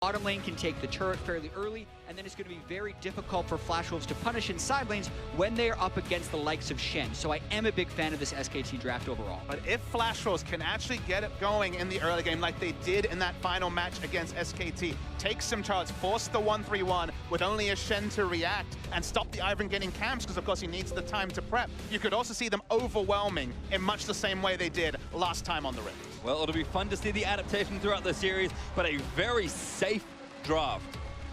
bottom lane can take the turret fairly early, and then it's going to be very difficult for Flash Wolves to punish in side lanes when they're up against the likes of Shen. So I am a big fan of this SKT draft overall. But if Flash Wolves can actually get it going in the early game like they did in that final match against SKT, take some charge, force the 1-3-1 with only a Shen to react, and stop the Ivern getting camps because, of course, he needs the time to prep, you could also see them overwhelming in much the same way they did last time on the Rift. Well, it'll be fun to see the adaptation throughout the series, but a very safe draft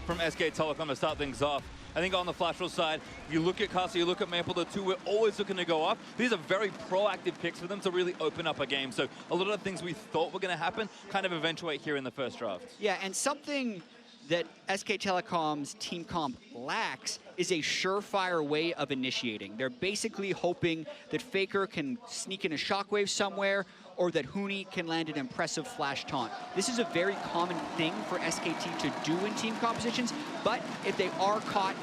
from SK Telecom to start things off. I think on the Flash Wolves side, you look at Casa, you look at Maple, the two we're always looking to go up. These are very proactive picks for them to really open up a game. So a lot of things we thought were going to happen kind of eventuate here in the first draft. Yeah, and something that SK Telecom's team comp lacks is a surefire way of initiating. They're basically hoping that Faker can sneak in a shockwave somewhere, or that Huni can land an impressive flash taunt. This is a very common thing for SKT to do in team compositions, but if they are caught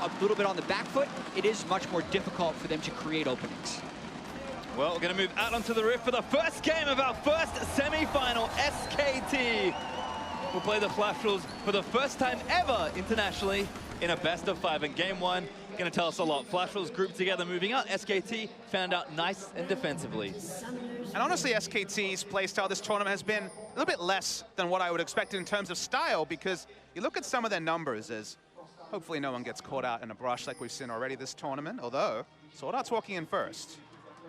a little bit on the back foot, it is much more difficult for them to create openings. Well, we're going to move out onto the Rift for the first game of our first semi-final. SKT will play the Flash Wolves for the first time ever internationally in a best-of-5. And game one, going to tell us a lot. Flash Wolves grouped together, moving out. SKT found out nice and defensively. And honestly, SKT's playstyle this tournament has been a little bit less than what I would expect in terms of style, because you look at some of their numbers as hopefully no one gets caught out in a brush like we've seen already this tournament, although Sword Art's walking in first.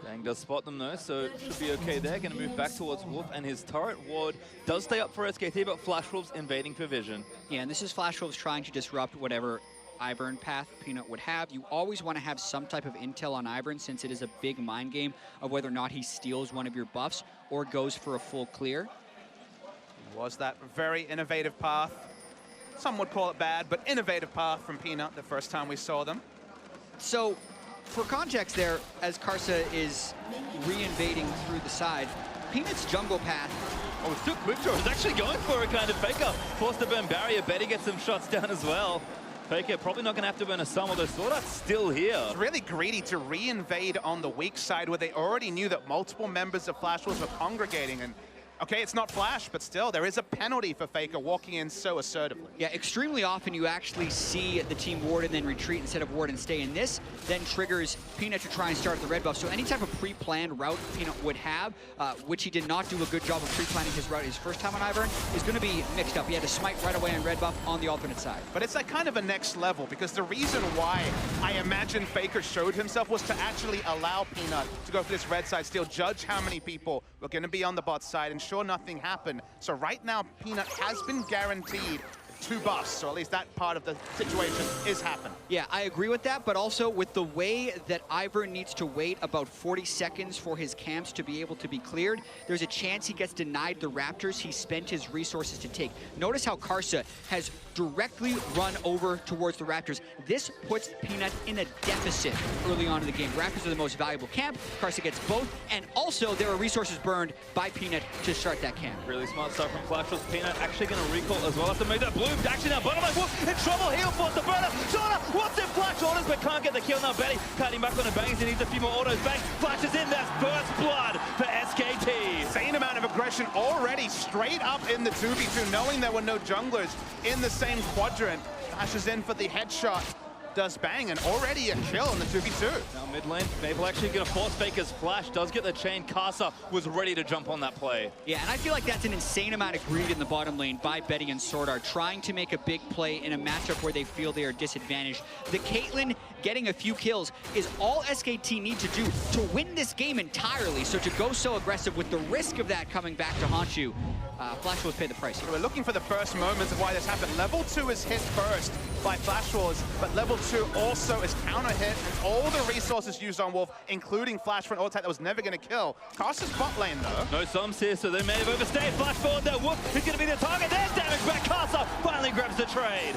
Dang does spot them though, so it should be okay there. Going to move back towards Wolf, and his turret ward does stay up for SKT, but Flash Wolves invading for vision. Yeah, and this is Flash Wolves trying to disrupt whatever Ivern path Peanut would have. You always want to have some type of intel on Ivern, since it is a big mind game of whether or not he steals one of your buffs or goes for a full clear. Was that very innovative path. Some would call it bad, but innovative path from Peanut the first time we saw them. So, for context there, as Karsa is re-invading through the side, Peanut's jungle path. Oh, it's too quick draw. He's actually going for a kind of Faker. Forced to burn barrier. Betty gets some shots down as well. Faker probably not going to have to burn a sum, although Sword Art's still here. It's really greedy to re-invade on the weak side where they already knew that multiple members of Flash Wolves were congregating. And okay, it's not Flash, but still, there is a penalty for Faker walking in so assertively. Yeah, extremely often you actually see the team ward and then retreat instead of ward and stay. And this then triggers Peanut to try and start the red buff. So any type of pre-planned route Peanut would have, which he did not do a good job of pre-planning his route his first time on Ivern, is going to be mixed up. He had to smite right away on red buff on the alternate side. But it's like kind of a next level, because the reason why I imagine Faker showed himself was to actually allow Peanut to go for this red side steal, judge how many people were going to be on the bot side, and sure, nothing happened. So right now, Peanut has been guaranteed 2 buffs, or at least that part of the situation is happening. Yeah, I agree with that, but also with the way that Ivern needs to wait about 40 seconds for his camps to be able to be cleared, there's a chance he gets denied the Raptors he spent his resources to take. Notice how Karsa has directly run over towards the Raptors. This puts Peanut in a deficit early on in the game. Raptors are the most valuable camp. Karsa gets both, and also there are resources burned by Peanut to start that camp. Really smart stuff from Flash Wolves. Peanut actually going to recall as well after made that blue. Actually now bottom lane, Wolf in trouble, he'll force the burner. Shorter wants it, Flash orders, but can't get the kill now. Betty cutting back on the bangs, he needs a few more autos back. Flash is in, that's first blood for SKT. Insane amount of aggression already straight up in the 2v2, knowing there were no junglers in the same quadrant. Flashes in for the headshot. Does bang, and already a kill in the 2v2. Now mid lane, Maple actually going to force Faker's flash, does get the chain. Casa was ready to jump on that play. Yeah, and I feel like that's an insane amount of greed in the bottom lane by Betty and Sword Art, trying to make a big play in a matchup where they feel they are disadvantaged. The Caitlyn getting a few kills is all SKT need to do to win this game entirely. So to go so aggressive with the risk of that coming back to haunt you, Flash Wolves pay the price. We're looking for the first moments of why this happened. Level 2 is hit first by Flash Wolves, but level 2 also is counter hit, and all the resources used on Wolf, including flash for an ult that was never going to kill. Karsa's bot lane though. No sums here, so they may have overstayed. Flash forward there, Wolf is going to be the target. There's damage back. Karsa finally grabs the trade.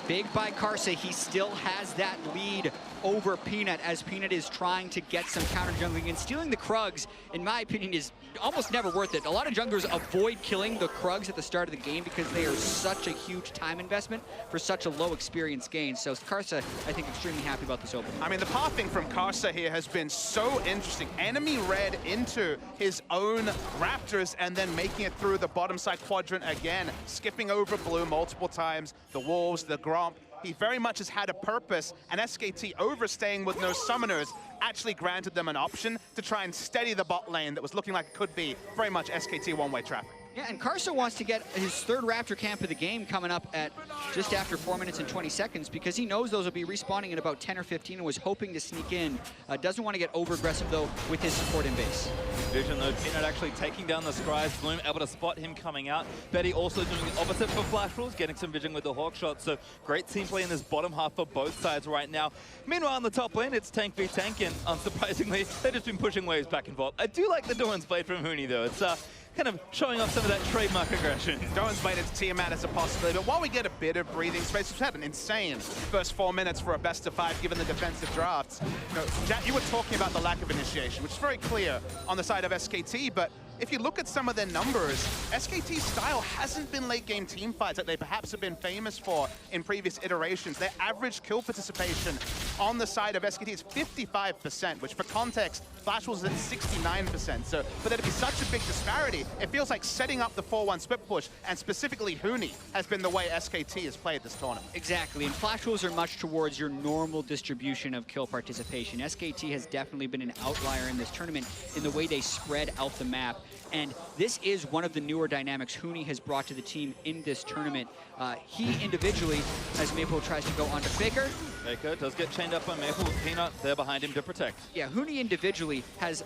Big by Karsa, he still has that lead over Peanut, as Peanut is trying to get some counter jungling, and stealing the Krugs, in my opinion, is almost never worth it. A lot of junglers avoid killing the Krugs at the start of the game because they are such a huge time investment for such a low experience gain. So Karsa, I think, extremely happy about this opening. I mean, the pathing from Karsa here has been so interesting. Enemy red into his own Raptors and then making it through the bottom side quadrant again, skipping over blue multiple times, the Wolves, the Gromp. He very much has had a purpose, and SKT overstaying with no summoners actually granted them an option to try and steady the bot lane that was looking like it could be very much SKT one-way traffic. Yeah, and Karsa wants to get his third Raptor camp of the game coming up at just after 4 minutes and 20 seconds because he knows those will be respawning in about 10 or 15 and was hoping to sneak in. Doesn't want to get over-aggressive, though, with his support in base. Vision, though, Peanut actually taking down the Scries. Bloom able to spot him coming out. Betty also doing the opposite for Flash Rules, getting some vision with the Hawk shot. So great team play in this bottom half for both sides right now. Meanwhile, on the top lane, it's tank v tank, and unsurprisingly, they've just been pushing waves back and forth. I do like the Dawn's Blade from Huni, though. It's kind of showing off some of that trademark aggression. Dawn's Blade is Tiamat as a possibility, but while we get a bit of breathing space, we've had an insane first 4 minutes for a best of 5 given the defensive drafts. You know, Jack, you were talking about the lack of initiation, which is very clear on the side of SKT, but if you look at some of their numbers, SKT's style hasn't been late game team fights that they perhaps have been famous for in previous iterations. Their average kill participation on the side of SKT is 55%, which for context, Flash was at 69%. So for there to be such a big disparity, it feels like setting up the 4-1 split push, and specifically Huni, has been the way SKT has played this tournament. Exactly, and Flash rules are much towards your normal distribution of kill participation. SKT has definitely been an outlier in this tournament in the way they spread out the map. And this is one of the newer dynamics Huni has brought to the team in this tournament. He individually, as Maple tries to go onto Faker. Faker does get chained up by Maple with Peanut there behind him to protect. Yeah, Huni individually has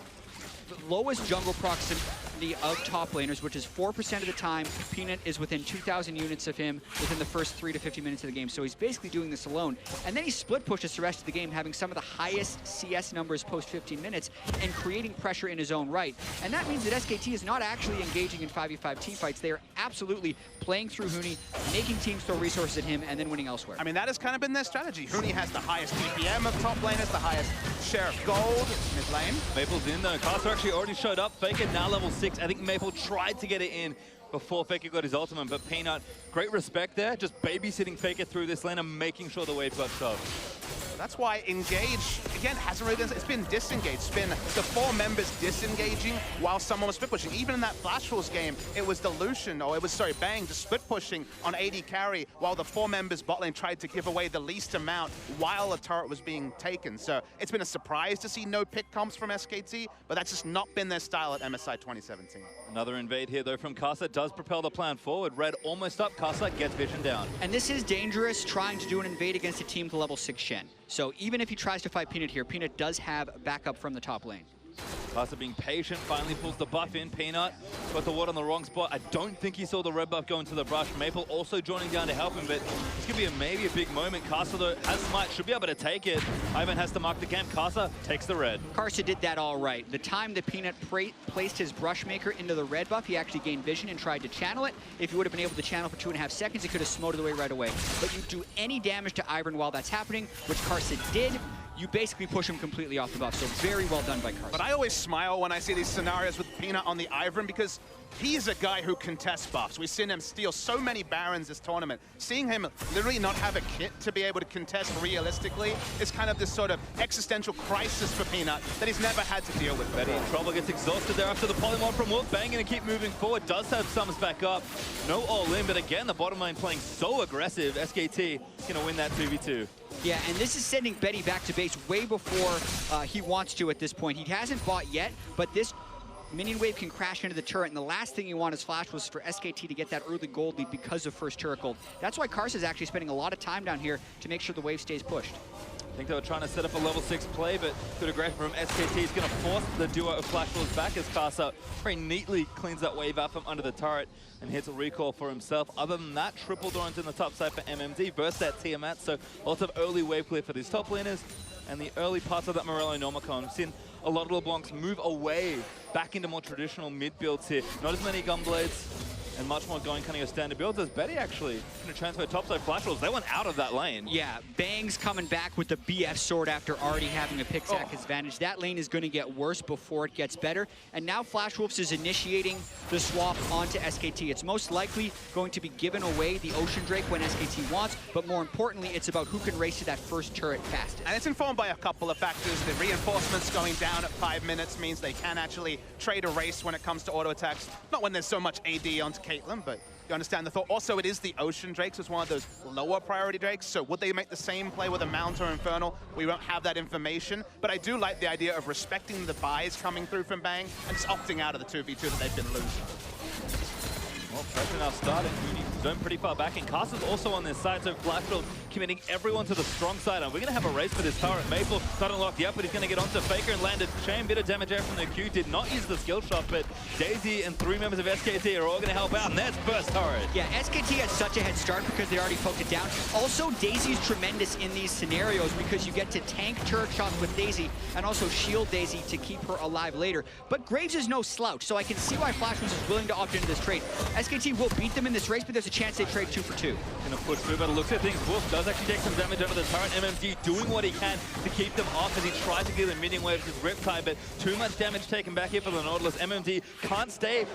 the lowest jungle proximity of top laners, which is 4% of the time. Peanut is within 2,000 units of him within the first 3 to 50 minutes of the game. So he's basically doing this alone. And then he split pushes the rest of the game, having some of the highest CS numbers post 15 minutes and creating pressure in his own right. And that means that SKT is not actually engaging in 5v5 team fights. They are absolutely playing through Huni, making teams throw resources at him, and then winning elsewhere. I mean, that has kind of been their strategy. Huni has the highest DPM of top laners, the highest share of gold mid lane. Maple's in though. Carter actually already showed up. Faker now level 6. I think Maple tried to get it in before Faker got his ultimate, but Peanut, great respect there, just babysitting Faker through this lane and making sure the wave got shoved. That's why Engage, again, hasn't really been, it's been disengaged. It's been the 4 members disengaging while someone was split pushing. Even in that Flash Rules game, it was Delusion, or it was, sorry, Bang, just split pushing on AD carry while the 4 members bot lane tried to give away the least amount while a turret was being taken. So it's been a surprise to see no pick comps from SKT, but that's just not been their style at MSI 2017. Another invade here, though, from Karsa does propel the plan forward. Red almost up, Karsa gets vision down. And this is dangerous, trying to do an invade against a team to level 6 Shen. So even if he tries to fight Peanut here, Peanut does have backup from the top lane. Karsa being patient, finally pulls the buff in. Peanut got the ward on the wrong spot. I don't think he saw the red buff go into the brush. Maple also joining down to help him, but this could be maybe a big moment. Karsa, though, has smite, should be able to take it. Ivan has to mark the camp. Karsa takes the red. Karsa did that all right. The time that Peanut placed his Brushmaker into the red buff, he actually gained vision and tried to channel it. If he would have been able to channel for 2.5 seconds, he could have smoted away right away. But you do any damage to Ivern while that's happening, which Karsa did, you basically push him completely off the buff. So very well done by Karsa. But I always smile when I see these scenarios with Peanut on the Ivern because he's a guy who contests buffs. We've seen him steal so many Barons this tournament. Seeing him literally not have a kit to be able to contest realistically is kind of this sort of existential crisis for Peanut that he's never had to deal with before. Betty in trouble, gets exhausted there after the polymorph from Wolf. Bang, gonna keep moving forward. Does have Sums back up. No all in, but again, the bottom lane playing so aggressive. SKT gonna win that 2v2. Yeah, and this is sending Betty back to base way before he wants to at this point. He hasn't bought yet, but this minion wave can crash into the turret, and the last thing you want as Flash was for SKT to get that early gold lead because of first turret gold. That's why Karsa is actually spending a lot of time down here to make sure the wave stays pushed. I think they were trying to set up a level 6 play, but good aggression from SKT is going to force the duo of Flash Rules back as Karsa very neatly cleans that wave out from under the turret and hits a recall for himself. Other than that, triple Doran's in the top side for MMD versus that Tiamat, so lots of early wave clear for these top laners. And the early parts of that Morello Normicon, we've seen a lot of LeBlancs move away back into more traditional mid builds here. Not as many Gunblades, and much more going kind of your standard builds. As Betty actually going to transfer topside Flash Wolves. They went out of that lane. Yeah, Bang's coming back with the BF sword after already having a pick-sack advantage. That lane is going to get worse before it gets better. And now Flash Wolves is initiating the swap onto SKT. It's most likely going to be giving away the Ocean Drake when SKT wants, but more importantly, it's about who can race to that first turret fastest. And it's informed by a couple of factors. The reinforcements going down at 5 minutes means they can actually trade a race when it comes to auto attacks. Not when there's so much AD onto Caitlyn, but you understand the thought. Also, it is the Ocean Drakes. It's one of those lower priority Drakes. So would they make the same play with a Mount or Infernal? We won't have that information. But I do like the idea of respecting the buys coming through from Bang and just opting out of the 2v2 that they've been losing. Well, pressure now starting. Mooney's zone pretty far back, and Castle's also on this side, so Flashfield committing everyone to the strong side. And we're going to have a race for this turret. Maple not unlocked yet, but he's going to get onto Faker and land a chain. Bit of damage there from the Q. Did not use the skill shot, but Daisy and 3 members of SKT are all going to help out, and that's first turret. Yeah, SKT had such a head start because they already poked it down. Also, Daisy's tremendous in these scenarios because you get to tank turret shots with Daisy and also shield Daisy to keep her alive later. But Graves is no slouch, so I can see why Flash Wolves is willing to opt into this trade. SKT will beat them in this race, but there's a chance they trade 2 for 2. Gonna push through, but it looks at things. Wolf does actually take some damage over the turret. MMD doing what he can to keep them off as he tries to clear the minion waves with Riptide, but too much damage taken back here for the Nautilus. MMD can't stay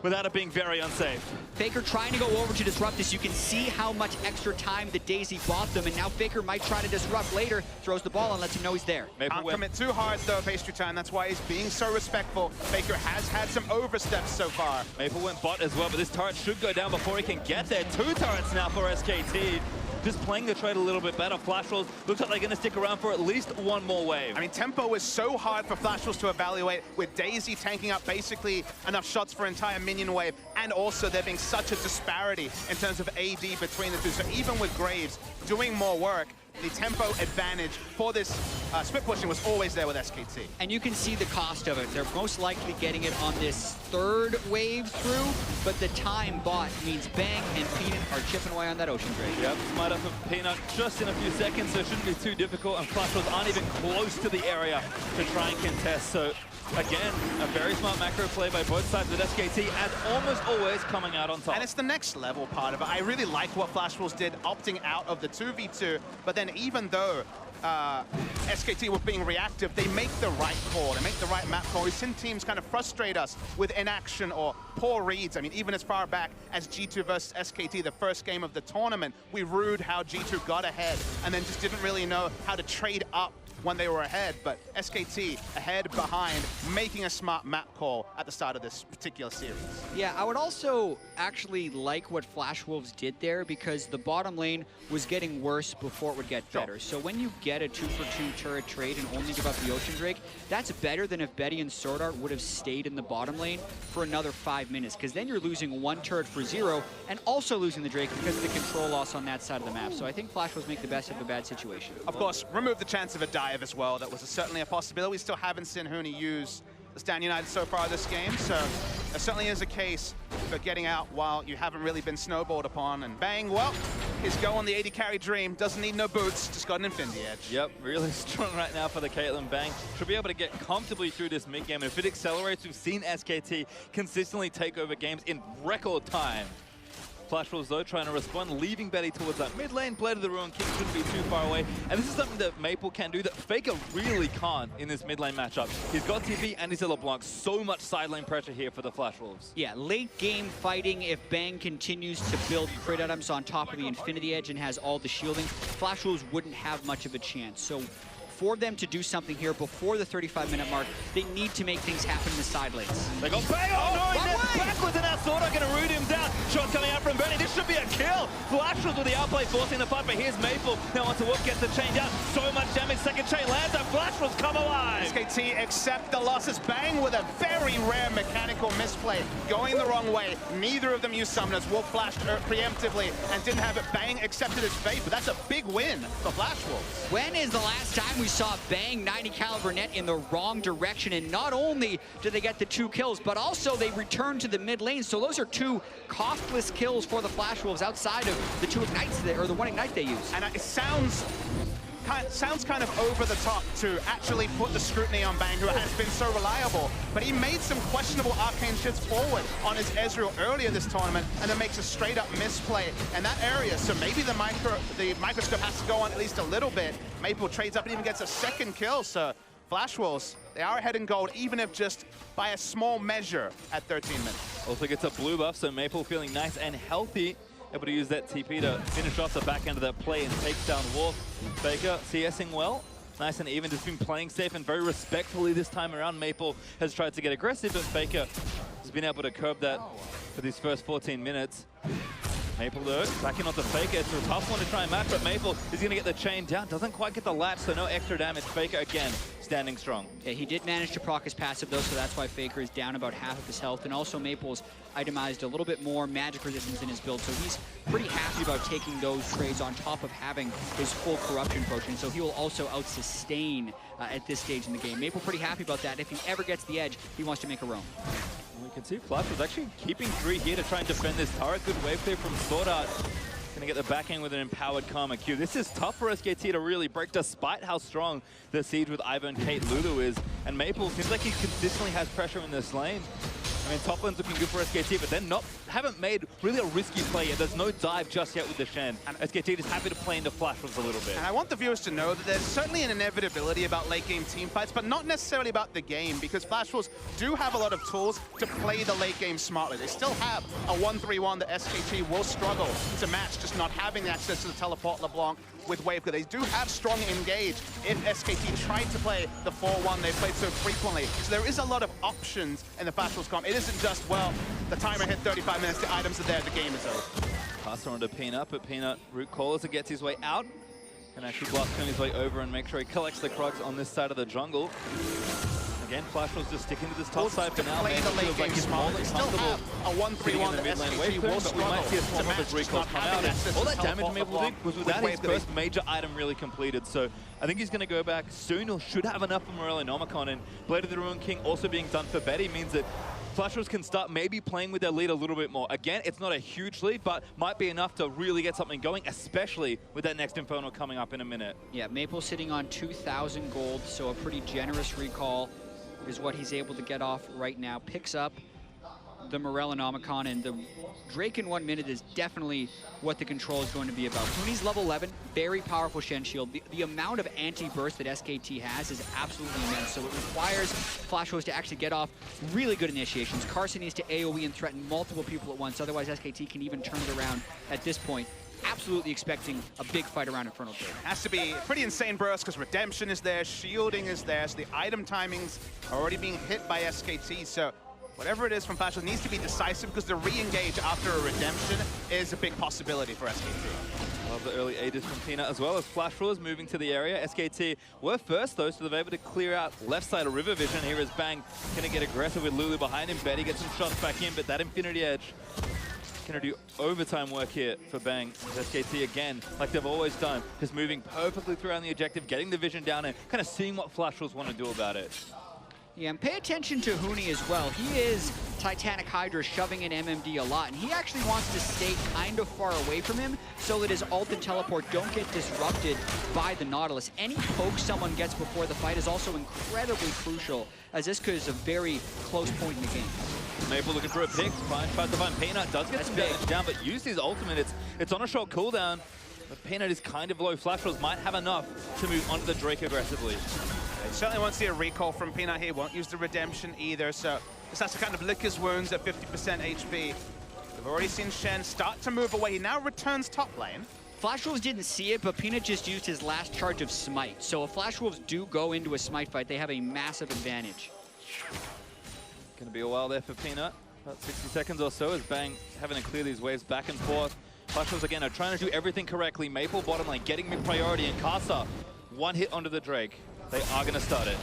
without it being very unsafe. Faker trying to go over to disrupt this. You can see how much extra time that Daisy bought them, and now Faker might try to disrupt later, throws the ball and lets him know he's there. Can't commit too hard though, Pastry Time. That's why he's being so respectful. Faker has had some oversteps so far. Maple went bot as well, but this turret should go down before he can get there. 2 turrets now for SKT. Just playing the trade a little bit better. Flash Wolves looks like they're going to stick around for at least one more wave. I mean, tempo is so hard for Flash Wolves to evaluate, with Daisy tanking up basically enough shots for an entire minion wave, and also there being such a disparity in terms of AD between the two. So even with Graves doing more work, the tempo advantage for this split pushing was always there with SKT. And you can see the cost of it. They're most likely getting it on this 3rd wave through, but the time bought means Bang and Peanut are chipping away on that Ocean Drake. Yep, smite up of Peanut just in a few seconds, so it shouldn't be too difficult, and Flash Wolves aren't even close to the area to try and contest. So again, a very smart macro play by both sides with SKT, and almost always coming out on top. And it's the next level part of it. I really like what Flash Wolves did, opting out of the 2v2, but then even though SKT were being reactive, they make the right call. They make the right map call. We've seen teams kind of frustrate us with inaction or poor reads. I mean, even as far back as G2 versus SKT, the first game of the tournament, we rued how G2 got ahead and then just didn't really know how to trade up when they were ahead. But SKT ahead, behind, making a smart map call at the start of this particular series. Yeah, I would also actually like what Flash Wolves did there because the bottom lane was getting worse before it would get better. So when you get a 2 for 2 turret trade and only give up the Ocean Drake, that's better than if Betty and Sword Art would have stayed in the bottom lane for another 5 minutes, because then you're losing 1 turret for 0 and also losing the Drake because of the control loss on that side of the map. So I think Flash Wolves make the best of a bad situation. Of course, remove the chance of a dive as well. That was certainly a possibility. We still haven't seen Huni use the Stand United so far this game, so there certainly is a case for getting out while you haven't really been snowballed upon. And Bang, well, his go on the 80 carry dream. Doesn't need no boots, just got an Infinity Edge. Yep, really strong right now for the Caitlyn. Bang should be able to get comfortably through this mid game. And if it accelerates, we've seen SKT consistently take over games in record time. Flash Wolves, though, trying to respond, leaving Betty towards that mid lane. Blade of the Ruin King shouldn't be too far away. And this is something that Maple can do that Faker really can't in this mid lane matchup. He's got TP and he's a LeBlanc. So much side lane pressure here for the Flash Wolves. Yeah, late game fighting, if Bang continues to build crit items on top of the Infinity Edge and has all the shielding, Flash Wolves wouldn't have much of a chance. So for them to do something here before the 35-minute mark, they need to make things happen in the side lanes. They got Bang! Oh, no, he's backwards, and now Sword Art going to root him down. Shot coming out from Bernie. This should be a kill. Flash Wolves with the outplay, forcing the fight, but here's Maple. Now onto Wolf, gets the chain down. So much damage, second chain lands, and Flash Wolves come alive. SKT accept the losses. Bang with a very rare mechanical misplay, going the wrong way. Neither of them used summoners. Wolf flashed preemptively and didn't have it. Bang accepted his fate, but that's a big win for Flash Wolves. When is the last time we saw Bang 90 caliber net in the wrong direction? And not only did they get the 2 kills, but also they returned to the mid lane. So those are 2 costless kills for the Flash Wolves outside of the 2 ignites or the 1 ignite they use. And it sounds sounds kind of over the top to actually put the scrutiny on Bang, who has been so reliable. But he made some questionable arcane shifts forward on his Ezreal earlier this tournament, and then makes a straight-up misplay in that area. So maybe the microscope has to go on at least a little bit. Maple trades up and even gets a second kill. So Flash Wolves, they are ahead in gold, even if just by a small measure at 13 minutes. Also gets a blue buff, so Maple feeling nice and healthy. Able to use that TP to finish off the back end of that play and takes down Wolf. Faker CSing well. Nice and even, just been playing safe and very respectfully this time around. Maple has tried to get aggressive, but Faker has been able to curb that for these first 14 minutes. Maple though, backing onto Faker. It's a tough one to try and match, but Maple is going to get the chain down. Doesn't quite get the latch, so no extra damage. Faker again, standing strong. Yeah, he did manage to proc his passive though, so that's why Faker is down about half of his health. And also Maple's itemized a little bit more magic resistance in his build, so he's pretty happy about taking those trades on top of having his full corruption potion. So he will also out-sustain at this stage in the game. Maple pretty happy about that. If he ever gets the edge, he wants to make a roam. We can see Flash was actually keeping 3 here to try and defend this turret. Good wave clear from Sword Art. Gonna get the back end with an empowered Karma Q. This is tough for SKT to really break, despite how strong the siege with Ivern, Kate, Lulu is. And Maple seems like he consistently has pressure in this lane. I mean, top lane's looking good for SKT, but they're haven't made really a risky play yet. There's no dive just yet with the Shen. And SKT is happy to play into Flash Wolves a little bit. And I want the viewers to know that there's certainly an inevitability about late game team fights, but not necessarily about the game, because Flash Wolves do have a lot of tools to play the late game smartly. They still have a 1-3-1 that SKT will struggle to match, just not having access to the teleport LeBlanc with Wave. They do have strong engage if SKT tried to play the 4-1 they played so frequently. So there is a lot of options in the Flash Wolves comp. It isn't just, well, the timer hit 35 minutes, the items are there, the game is over. Pass on to Peanut, but Peanut root calls it, gets his way out. Can actually blast his way over and make sure he collects the Krugs on this side of the jungle. Again, Flash was just sticking to this top side for now. Play the late game smart. They still have a 1-3-1 that SKT will but we might see a swap of his recalls come out. And all that damage Maple did was without his first major item really completed. So I think he's going to go back soon. He should have enough for Morelli-Nomicon. And Blade of the Ruined King also being done for Betty means that Flash Wolves can start maybe playing with their lead a little bit more. Again, it's not a huge lead, but might be enough to really get something going, especially with that next Infernal coming up in a minute. Yeah, Maple sitting on 2,000 gold, so a pretty generous recall is what he's able to get off right now. Picks up the Morelli-Nomicon, and the Drake in 1 minute is definitely what the control is going to be about. Huni's level 11, very powerful Shen Shield. The amount of anti-burst that SKT has is absolutely immense, so it requires Flash Wolves to actually get off really good initiations. Carson needs to AoE and threaten multiple people at once, otherwise SKT can even turn it around at this point. Absolutely expecting a big fight around Infernal Drake. Has to be pretty insane burst because Redemption is there, shielding is there, so the item timings are already being hit by SKT, so whatever it is from Flash Wolves needs to be decisive because the re-engage after a Redemption is a big possibility for SKT. Love the early ages from Peanut, as well as Flash Wolves moving to the area. SKT were first though, so they're able to clear out left side of River Vision. Here is Bang gonna get aggressive with Lulu behind him. Betty gets some shots back in, but that Infinity Edge gonna do overtime work here for Bang. SKT again, like they've always done, just moving perfectly throughout the objective, getting the vision down and kind of seeing what Flash Wolves want to do about it. Yeah, and pay attention to Huni as well. He is Titanic Hydra shoving in MMD a lot, and he actually wants to stay kind of far away from him so that his ult and teleport don't get disrupted by the Nautilus. Any poke someone gets before the fight is also incredibly crucial, as this is a very close point in the game. Maple looking for a pick, tries to find Peanut, does get some damage down, but use his ultimate. It's on a short cooldown, but Peanut is kind of low. Flash Wolves might have enough to move onto the Drake aggressively. They certainly won't see a recall from Peanut here, won't use the Redemption either, so just has to kind of lick his wounds at 50% HP. We've already seen Shen start to move away. He now returns top lane. Flash Wolves didn't see it, but Peanut just used his last charge of Smite. So if Flash Wolves do go into a Smite fight, they have a massive advantage. Gonna be a while there for Peanut. About 60 seconds or so as Bang having to clear these waves back and forth. Flash Wolves again are trying to do everything correctly. Maple bottom lane getting mid-priority, and Casa one hit onto the Drake. They are going to start it.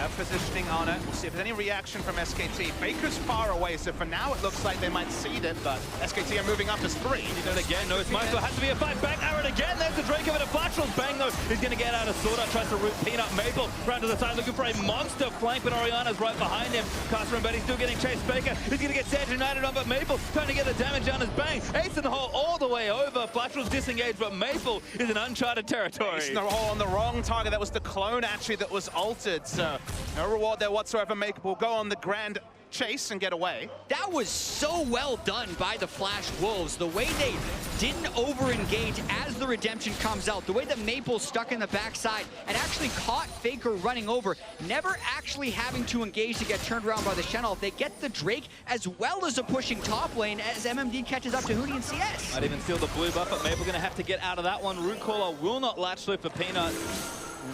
have positioning on it. We'll see if there's any reaction from SKT. Faker's far away, so for now it looks like they might cede it, but SKT are moving up as 3. He did it again. No, it's Michael. Has to be a fight. Bang, Aaron again. There's the Drake of it. A Flash Bang, though. He's going to get out of Sword Art. Tries to root Peanut. Maple round to the side, looking for a monster flank, but Oriana's right behind him. Caster and Betty still getting chased. Faker is going to get Sand United on, but Maple trying to get the damage down as Bang. Ace in the hole all the way over. Flash disengaged, but Maple is in uncharted territory. Ace in the hole on the wrong target. That was the clone, actually, that was altered, so no reward there whatsoever. Maple will go on the grand chase and get away. That was so well done by the Flash Wolves. The way they didn't over-engage as the redemption comes out. The way that Maple stuck in the backside and actually caught Faker running over, never actually having to engage to get turned around by the Shenol. They get the Drake as well as a pushing top lane as MMD catches up to Huni and CS. Might even steal the blue buff, but Maple going to have to get out of that one. Root Caller will not latch through for Peanut.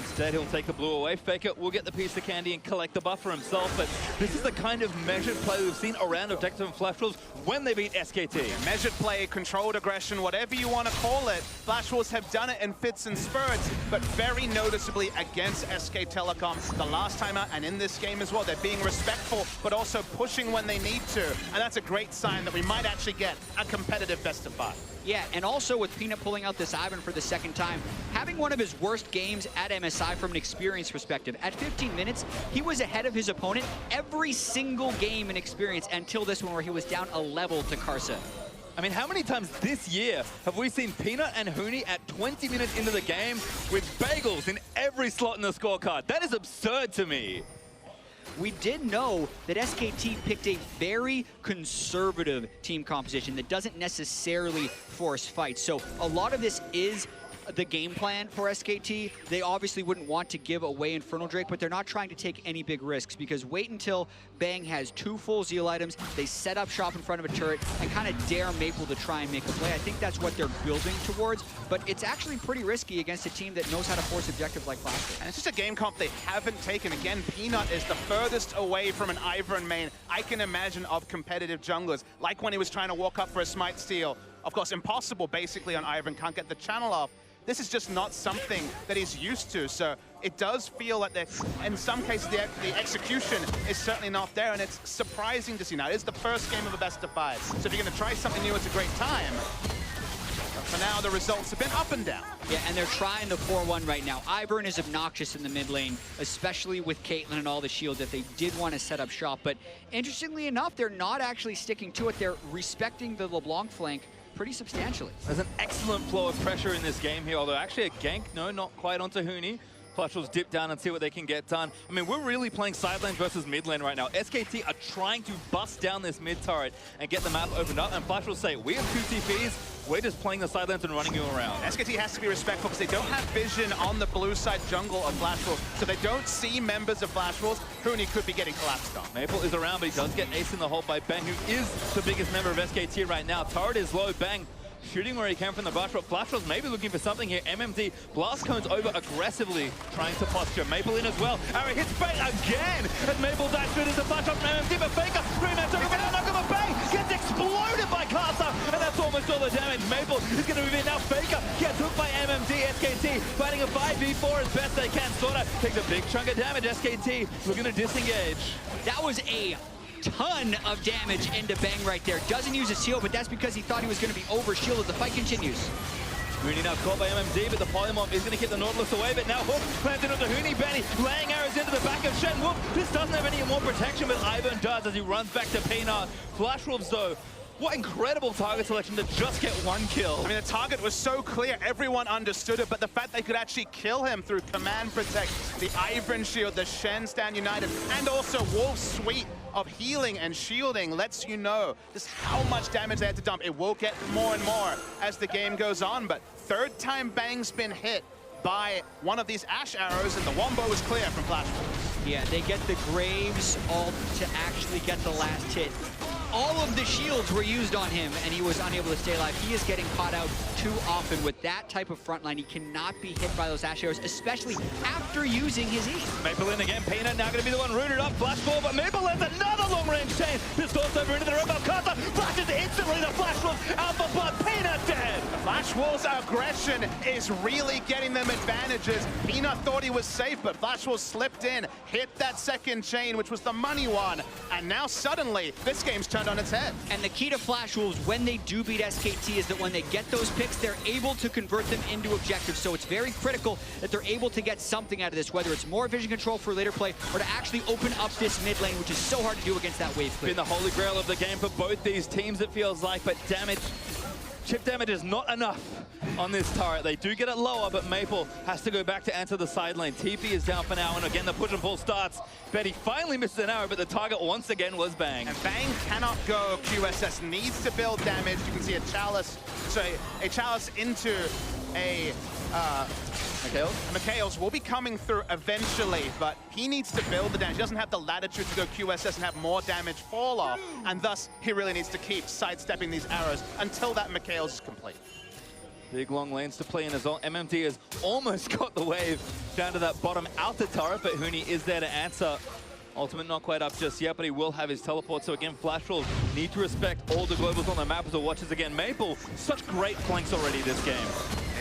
Instead, he'll take the blue away. Faker will get the piece of candy and collect the buff for himself. But this is the kind of measured play we've seen around Objective and Flash Wolves when they beat SKT. Measured play, controlled aggression, whatever you want to call it. Flash Wolves have done it in fits and spurts, but very noticeably against SK Telecom the last time out and in this game as well. They're being respectful, but also pushing when they need to. And that's a great sign that we might actually get a competitive best of 5. Yeah, and also with Peanut pulling out this Ivan for the second time, having one of his worst games at MSI from an experience perspective. At 15 minutes, he was ahead of his opponent every single game in experience until this one where he was down a level to Karsa. I mean, how many times this year have we seen Peanut and Huni at 20 minutes into the game with bagels in every slot in the scorecard? That is absurd to me. We did know that SKT picked a very conservative team composition that doesn't necessarily force fights. So a lot of this is the game plan for SKT. They obviously wouldn't want to give away Infernal Drake, but they're not trying to take any big risks because wait until Bang has 2 full Zeal items, they set up shop in front of a turret and kind of dare Maple to try and make a play. I think that's what they're building towards, but it's actually pretty risky against a team that knows how to force objectives like Flash. And it's just a game comp they haven't taken. Again, Peanut is the furthest away from an Ivern main I can imagine of competitive junglers, like when he was trying to walk up for a smite steal. Of course, impossible basically on Ivern, can't get the channel off. This is just not something that he's used to, so it does feel like in some cases the execution is certainly not there, and it's surprising to see. Now, it is the first game of a best of 5, so if you're going to try something new, it's a great time. But for now, the results have been up and down. Yeah, and they're trying the 4-1 right now. Ivern is obnoxious in the mid lane, especially with Caitlyn and all the shield that they did want to set up shop, but interestingly enough, they're not actually sticking to it. They're respecting the LeBlanc flank pretty substantially. There's an excellent flow of pressure in this game here, although actually a gank, no, not quite onto Huni. Flash will dip down and see what they can get done. I mean, we're really playing side lane versus mid lane right now. SKT are trying to bust down this mid turret and get the map opened up, and Flash will say, we have 2 TPs, we're just playing the side lanes and running you around. SKT has to be respectful because they don't have vision on the blue side jungle of Flash Wolves, so they don't see members of Flash Wolves. Huni could be getting collapsed on. Maple is around, but he does get ace in the hole by Bang, who is the biggest member of SKT right now. Turret is low, Bang shooting where he can from the Flash. Flash was maybe looking for something here. MMD blast cones over aggressively, trying to posture. Maple in as well. Arrow hits Bang again, and Maple dives through into Flash from MMD, but Faker, 3-man took it out, knock on the Bang, gets exploded by Casa, and that's almost all the damage. Maple is going to move in now. Faker gets hooked by MMD. SKT fighting a 5v4 as best they can. Sorta takes a big chunk of damage. SKT looking to disengage. That was a ton of damage into Bang right there. Doesn't use his shield, but that's because he thought he was going to be over-shielded. The fight continues. Huni now caught by MMD, but the Polymorph is going to keep the Nautilus away, but now Hook planted onto Huni. Benny laying arrows into the back of Shen. Wolf, this doesn't have any more protection, but Ivern does as he runs back to Peanut. Flash Wolves, though, what incredible target selection to just get 1 kill. I mean, the target was so clear, everyone understood it, but the fact they could actually kill him through Command Protect, the Ivern shield, the Shen Stand United, and also Wolf's suite of healing and shielding lets you know just how much damage they had to dump. It will get more and more as the game goes on, but 3rd time Bang's been hit by one of these Ash arrows, and the Wombo is clear from Flash Wolves. Yeah, they get the Graves ult to actually get the last hit. All of the shields were used on him, and he was unable to stay alive. He is getting caught out too often with that type of front line. He cannot be hit by those Ash arrows, especially after using his E. Maple in again. Peanut now going to be the one rooted up. Flash ball, but Maple lands another long-range chain. This goes over into the rim of Casa. Flashes instantly. The Flash Wolves out the butt. Peanut dead. The Flash Flashwall's aggression is really getting them advantages. Peanut thought he was safe, but Flashwall slipped in, hit that second chain, which was the money one, and now suddenly this game's turned on its head. And the key to Flash Wolves when they do beat SKT is that when they get those picks, they're able to convert them into objectives. So it's very critical that they're able to get something out of this, whether it's more vision control for later play or to actually open up this mid lane, which is so hard to do against that wave clear. Been the holy grail of the game for both these teams, it feels like, but damage, chip damage is not enough on this turret. They do get it lower, but Maple has to go back to answer the side lane. TP is down for now, and again, the push and pull starts. Betty finally misses an arrow, but the target once again was Bang. And Bang cannot go. QSS needs to build damage. You can see a chalice into a Mikhails will be coming through eventually, but he needs to build the damage. He doesn't have the latitude to go QSS and have more damage fall off, and thus he really needs to keep sidestepping these arrows until that Mikhails is complete. Big long lanes to play in as well. MMD has almost got the wave down to that bottom outer turret, but Huni is there to answer. Ultimate not quite up just yet, but he will have his teleport. So again, Flash will need to respect all the globals on the map as it watches again. Maple, such great flanks already this game.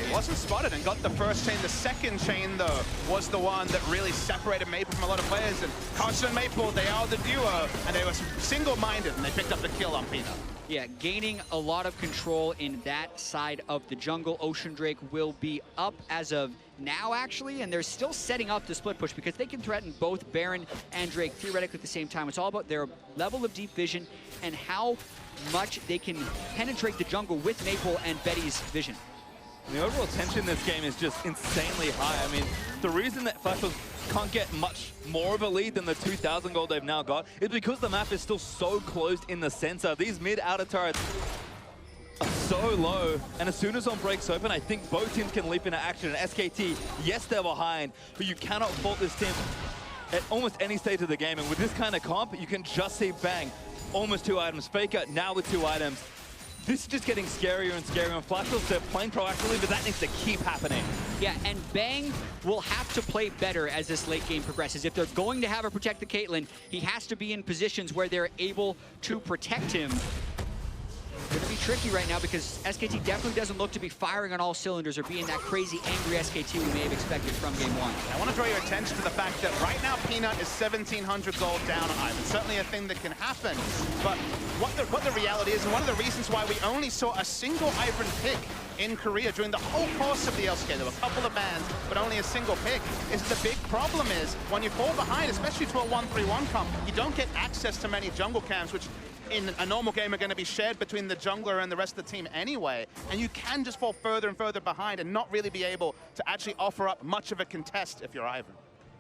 He wasn't spotted and got the first chain. The second chain, though, was the one that really separated Maple from a lot of players. And Carson and Maple, they are the duo, and they were single-minded, and they picked up the kill on Peanut. Yeah, gaining a lot of control in that side of the jungle. Ocean Drake will be up as of now, actually, and they're still setting up the split push because they can threaten both Baron and Drake theoretically at the same time. It's all about their level of deep vision and how much they can penetrate the jungle with Maple and Betty's vision. And the overall tension in this game is just insanely high. I mean, the reason that Flash can't get much more of a lead than the 2,000 gold they've now got is because the map is still so closed in the center. These mid-outer turrets are so low, and as soon as one breaks open, I think both teams can leap into action. And SKT, yes, they're behind, but you cannot fault this team at almost any stage of the game. And with this kind of comp, you can just see Bang, almost 2 items. Faker, now with 2 items. This is just getting scarier and scarier, and Flashwolves, they're playing proactively, but that needs to keep happening. Yeah, and Bang will have to play better as this late game progresses. If they're going to have her protect the Caitlyn, he has to be in positions where they're able to protect him. It's going to be tricky right now because SKT definitely doesn't look to be firing on all cylinders or being that crazy, angry SKT we may have expected from game 1. I want to draw your attention to the fact that right now Peanut is 1,700 gold down on Ivan. Certainly a thing that can happen, but what the reality is, and one of the reasons why we only saw a single Ivan pick in Korea during the whole course of the LCK, there were a couple of bans, but only a single pick, is the big problem is when you fall behind, especially to a 1-3-1 comp, you don't get access to many jungle camps, which in a normal game are going to be shared between the jungler and the rest of the team anyway, and you can just fall further and further behind and not really be able to actually offer up much of a contest if you're Ivan.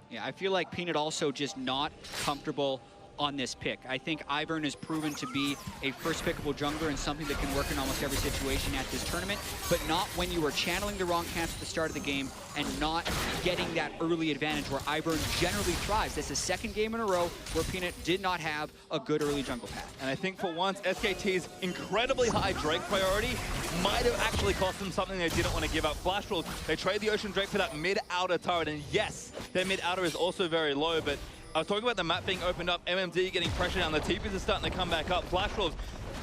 Yeah, I feel like Peanut also just not comfortable on this pick. I think Ivern has proven to be a first pickable jungler and something that can work in almost every situation at this tournament, but not when you are channeling the wrong camps at the start of the game and not getting that early advantage where Ivern generally thrives. That's the second game in a row where Peanut did not have a good early jungle path. And I think for once, SKT's incredibly high Drake priority might have actually cost them something they didn't want to give up. Flash Wolves, they trade the Ocean Drake for that mid-outer turret, and yes, their mid-outer is also very low, but I was talking about the map being opened up, MMD getting pressure down, the TPs are starting to come back up. Flash Wolves,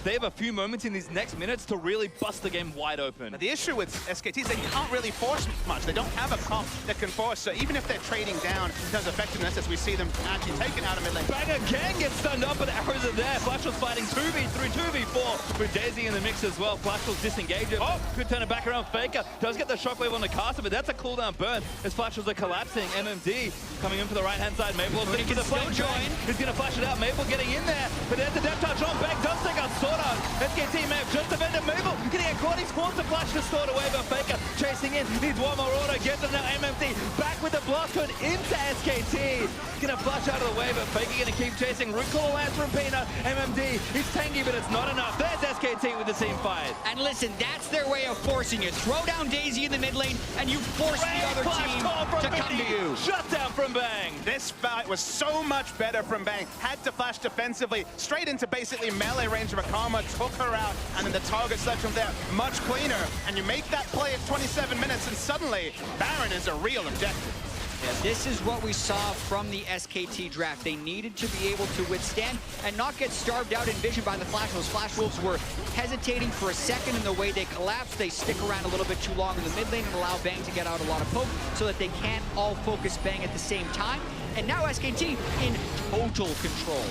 they have a few moments in these next minutes to really bust the game wide open. But the issue with SKT is they can't really force much. They don't have a comp that can force, so even if they're trading down in terms of effectiveness, as we see them actually taken out of mid lane. Banger can get stunned up, but arrows are there. Flash Wolves fighting 2v3, 2v4 with Daisy in the mix as well. Flash Wolves disengage it. Oh, could turn it back around. Faker does get the shockwave on the caster, but that's a cooldown burn as Flash Wolves are collapsing. MMD coming in for the right-hand side. Maple looking for the flame join. He's going to flash it out. Maple getting in there, but there's the depth touch on. Bang does take out Sword Art. SKT may have just defended Maple. Getting a quad, he's forced to flash the sword away, but Faker chasing in. Needs one more auto. Gets it now. MMD back with the blast code into SKT. Gonna flash out of the way, but Faker gonna keep chasing. Root Call lands from Peanut. MMD, he's tanky, but it's not enough. There's SKT with the team fight. And listen, that's their way of forcing it. Throw down Daisy in the mid lane, and you force the other team to come to you. Shut down from Bang. This fight was so much better from Bang. Had to flash defensively, straight into basically melee range of a Karma, took her out, and then the target selection from there, much cleaner. And you make that play at 27 minutes, and suddenly, Baron is a real objective. Yeah, this is what we saw from the SKT draft. They needed to be able to withstand and not get starved out in vision by the Flash Wolves. Flash Wolves were hesitating for a second in the way they collapsed. They stick around a little bit too long in the mid lane and allow Bang to get out a lot of poke so that they can't all focus Bang at the same time. And now SKT in total control.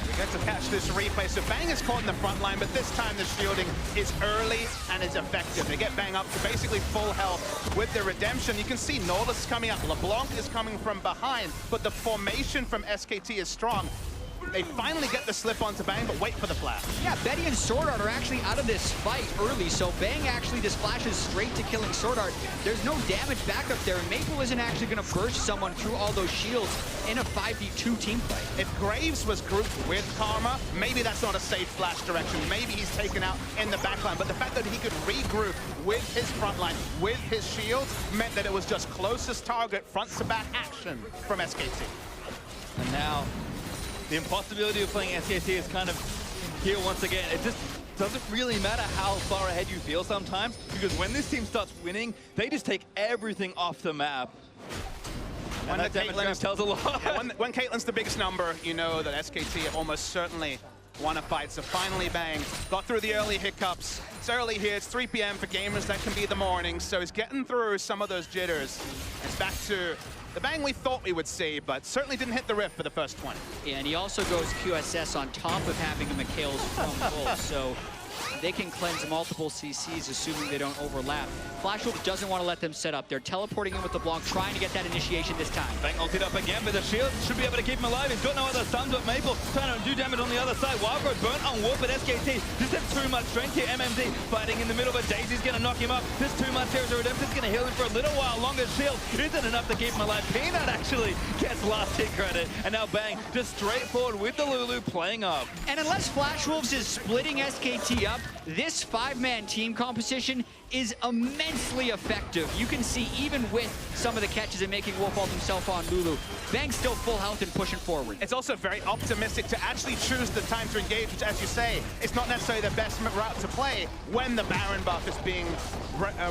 We get to catch this replay. So Bang is caught in the front line, but this time the shielding is early and is effective. They get Bang up to basically full health with the redemption. You can see Nautilus is coming up. LeBlanc is coming from behind, but the formation from SKT is strong. They finally get the slip onto Bang, but wait for the flash. Yeah, Betty and Sword Art are actually out of this fight early, so Bang actually just flashes straight to killing Sword Art. There's no damage back up there, and Maple isn't actually going to burst someone through all those shields in a 5v2 team fight. If Graves was grouped with Karma, maybe that's not a safe flash direction. Maybe he's taken out in the backline, but the fact that he could regroup with his front line, with his shields, meant that it was just closest target, front-to-back action from SKT. And now, the impossibility of playing SKT is kind of here once again. It just doesn't really matter how far ahead you feel sometimes, because when this team starts winning, they just take everything off the map. And that damage tells a lot. Yeah, when Caitlyn's the biggest number, you know that SKT almost certainly won a fight. So finally Bang got through the early hiccups. It's early here, it's 3 p.m. for gamers, that can be the morning. So he's getting through some of those jitters. It's back to the Bang we thought we would see, but certainly didn't hit the rift for the first 20. Yeah, and he also goes QSS on top of having a McHale's from full, so they can cleanse multiple CCs assuming they don't overlap. Flash Wolves doesn't want to let them set up. They're teleporting in with the block, trying to get that initiation this time. Bang ulted up again, but the shield should be able to keep him alive. He's got no other stuns, but Maple trying to do damage on the other side. Wildgrowth burnt on Warp, but SKT just have too much strength here. MMD fighting in the middle, but Daisy's going to knock him up. There's too much here, so Redemption's going to heal him for a little while longer. Shield isn't enough to keep him alive. Peanut actually gets last hit credit, and now Bang just straightforward with the Lulu playing up. And unless Flash Wolves is splitting SKT up, this 5-man team composition is immensely effective. You can see even with some of the catches and making Wolf ult himself on Lulu, Bang's still full health and pushing forward. It's also very optimistic to actually choose the time to engage, which, as you say, is not necessarily the best route to play when the Baron buff is being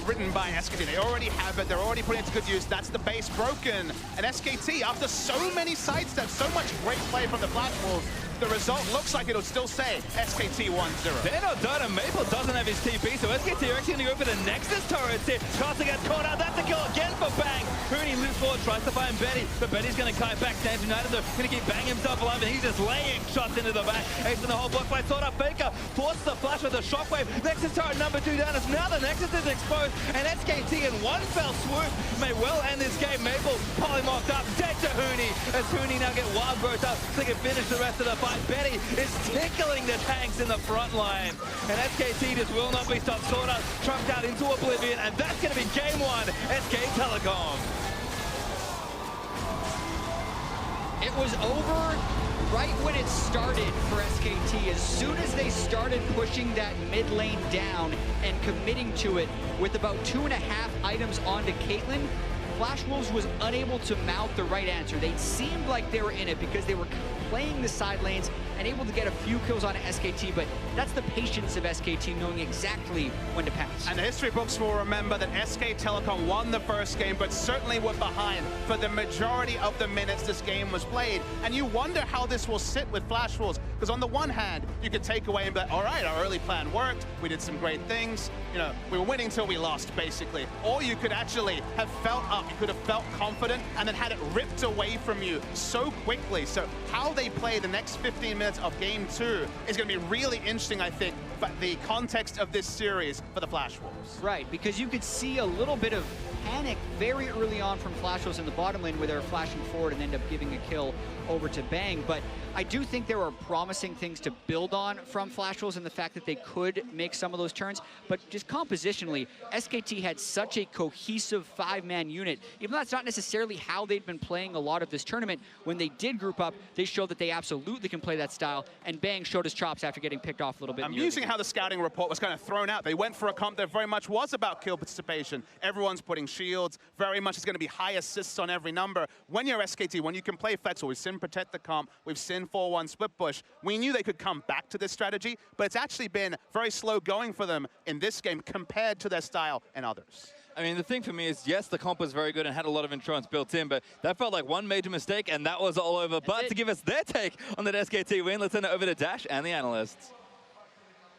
written by SKT. They already have it, they're already putting it to good use. That's the base broken. And SKT, after so many sidesteps, so much great play from the Flash Wolves, the result looks like it'll still say SKT 1-0. They're not done, and Maple doesn't have his TP, so SKT are actually going to go for the Nexus turret here. Costa gets caught out. That's a kill again for Bang. Huni moves forward, tries to find Betty, but Betty's going to kite back. Stands United, though, going to keep Bang himself alive, and he's just laying shots into the back. Ace in the whole block by Sword Art. Faker forces the flash with a shockwave. Nexus turret number 2 down. As now the Nexus is exposed, and SKT in one fell swoop may well end this game. Maple polymorphed up, dead to Huni, as Huni now get wild growth up so they can finish the rest of the fight. Betty is tickling the tanks in the front line, and SKT just will not be stopped. Sword Art trumped out into oblivion, and that's going to be game 1, SK Telecom. It was over right when it started for SKT. As soon as they started pushing that mid lane down and committing to it with about 2.5 items onto Caitlyn, Flash Wolves was unable to mount the right answer. They seemed like they were in it because they were playing the side lanes and able to get a few kills on SKT, but that's the patience of SKT, knowing exactly when to pass. And the history books will remember that SK Telecom won the first game, but certainly were behind for the majority of the minutes this game was played. And you wonder how this will sit with Flash Wolves, because on the one hand, you could take away and be like, all right, our early plan worked, we did some great things, you know, we were winning till we lost, basically. Or you could actually have felt up, you could have felt confident, and then had it ripped away from you so quickly. So how they play the next 15 minutes of game 2 is going to be really interesting, I think, but the context of this series for the Flash Wolves. Right, because you could see a little bit of panic very early on from Flash Wolves in the bottom lane where they were flashing forward and end up giving a kill over to Bang. But I do think there are promising things to build on from Flash Wolves and the fact that they could make some of those turns. But just compositionally, SKT had such a cohesive 5-man unit. Even though that's not necessarily how they'd been playing a lot of this tournament, when they did group up, they showed that they absolutely can play that style. And Bang showed his chops after getting picked off a little bit. Amusing how the scouting report was kind of thrown out. They went for a comp that very much was about kill participation. Everyone's putting shields. Very much it's going to be high assists on every number. When you're SKT, when you can play flexible, we've seen protect the comp, we've seen 4-1 split push. We knew they could come back to this strategy, but it's actually been very slow going for them in this game compared to their style and others. I mean, the thing for me is, yes, the comp was very good and had a lot of insurance built in, but that felt like one major mistake, and that was all over. But to give us their take on that SKT win, let's send it over to Dash and the analysts.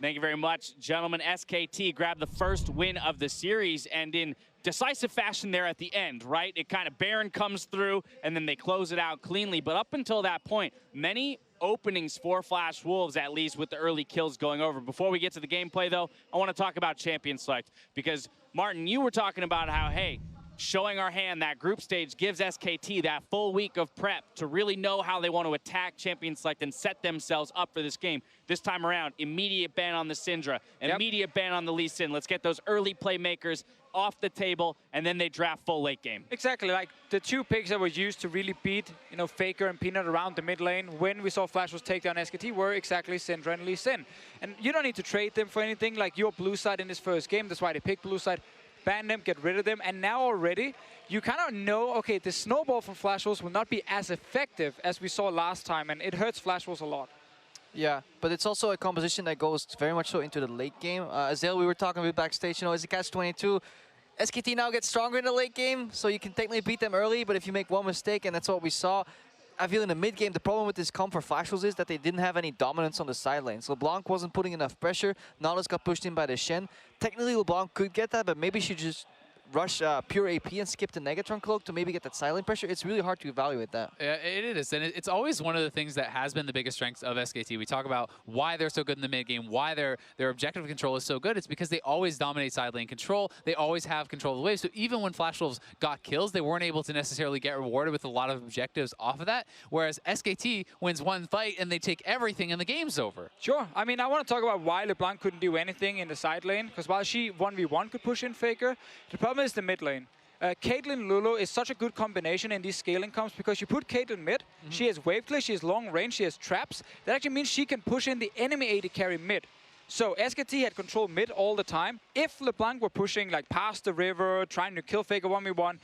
Thank you very much, gentlemen. SKT grabbed the first win of the series, and in decisive fashion there at the end, right? It kind of Baron comes through, and then they close it out cleanly. But up until that point, many openings for Flash Wolves, at least with the early kills going over. Before we get to the gameplay, though, I want to talk about champion select, because, Martin, you were talking about how, hey, showing our hand, that group stage gives SKT that full week of prep to really know how they want to attack champion select and set themselves up for this game. This time around, immediate ban on the Syndra, immediate ban on the Lee Sin. Let's get those early playmakers off the table, and then they draft full late game. Exactly, like the two picks that were used to really beat, Faker and Peanut around the mid lane when we saw Flash was take down SKT were exactly Syndra and Lee Sin. And you don't need to trade them for anything, like your blue side in this first game, that's why they picked blue side. Ban them, get rid of them, and now already you kind of know, okay, the snowball from Flash Wolves will not be as effective as we saw last time, and it hurts Flash Wolves a lot. Yeah, but it's also a composition that goes very much so into the late game. Azale, we were talking about backstage, is it catch-22? SKT now gets stronger in the late game, so you can technically beat them early, but if you make one mistake, and that's what we saw, I feel in the mid game, the problem with this comp for Flash Wolves is that they didn't have any dominance on the side lane. So LeBlanc wasn't putting enough pressure. Nautilus got pushed in by the Shen. Technically, LeBlanc could get that, but maybe she just rush pure AP and skip the Negatron cloak to maybe get that silent pressure. It's really hard to evaluate that. Yeah, it is, and it's always one of the things that has been the biggest strengths of SKT. We talk about why they're so good in the mid game, why their objective control is so good. It's because they always dominate side lane control. They always have control of the wave. So even when Flash Wolves got kills, they weren't able to necessarily get rewarded with a lot of objectives off of that. Whereas SKT wins one fight and they take everything and the game's over. Sure. I mean, I want to talk about why LeBlanc couldn't do anything in the side lane, because while she 1v1 could push in Faker, the problem is the mid lane. Caitlyn Lulu is such a good combination in these scaling comps because you put Caitlyn mid, she has wave clear, she has long range, she has traps. That actually means she can push in the enemy AD carry mid. So SKT had control mid all the time. If LeBlanc were pushing like past the river, trying to kill Faker 1v1,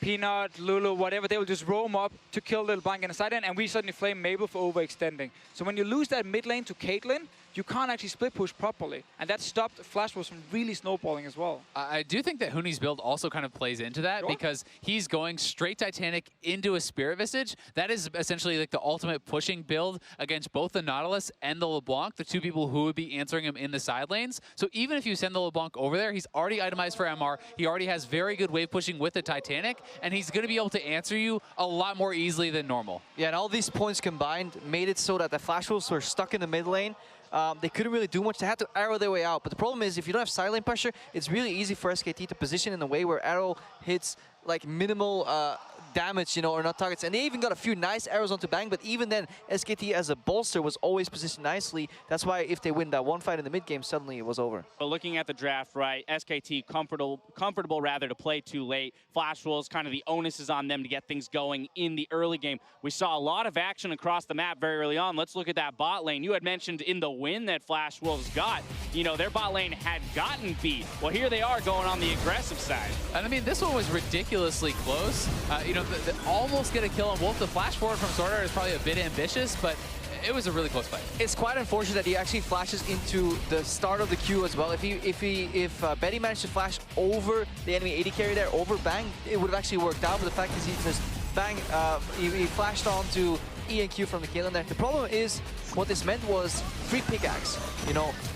Peanut, Lulu, whatever, they will just roam up to kill the LeBlanc in the side lane, and we suddenly flame Mabel for overextending. So when you lose that mid lane to Caitlyn, you can't actually split push properly. And that stopped Flash Wolves from really snowballing as well. I do think that Huni's build also kind of plays into that because he's going straight Titanic into a Spirit Visage. That is essentially like the ultimate pushing build against both the Nautilus and the LeBlanc, the two people who would be answering him in the side lanes. So even if you send the LeBlanc over there, he's already itemized for MR. He already has very good wave pushing with the Titanic, and he's going to be able to answer you a lot more easily than normal. Yeah, and all these points combined made it so that the Flash Wolves were stuck in the mid lane. They couldn't really do much. They had to arrow their way out. But the problem is, if you don't have side lane pressure, it's really easy for SKT to position in a way where arrow hits like minimal damage, or not targets. And they even got a few nice arrows onto Bang, but even then, SKT as a bolster was always positioned nicely. That's why if they win that one fight in the mid game, suddenly it was over. But looking at the draft, right, SKT comfortable rather to play too late. Flash Wolves, kind of the onus is on them to get things going in the early game. We saw a lot of action across the map very early on. Let's look at that bot lane. You had mentioned in the win that Flash Wolves got, their bot lane had gotten beat. Well, here they are going on the aggressive side. And I mean, this one was ridiculously close. Almost get a kill on Wolf. The flash forward from Sword Art is probably a bit ambitious, but it was a really close fight. It's quite unfortunate that he actually flashes into the start of the queue as well. If Betty managed to flash over the enemy AD carry there, over Bang, it would have actually worked out. But the fact is he just Bang, he flashed onto E and Q from the Caitlyn there. The problem is, what this meant was free pickaxe,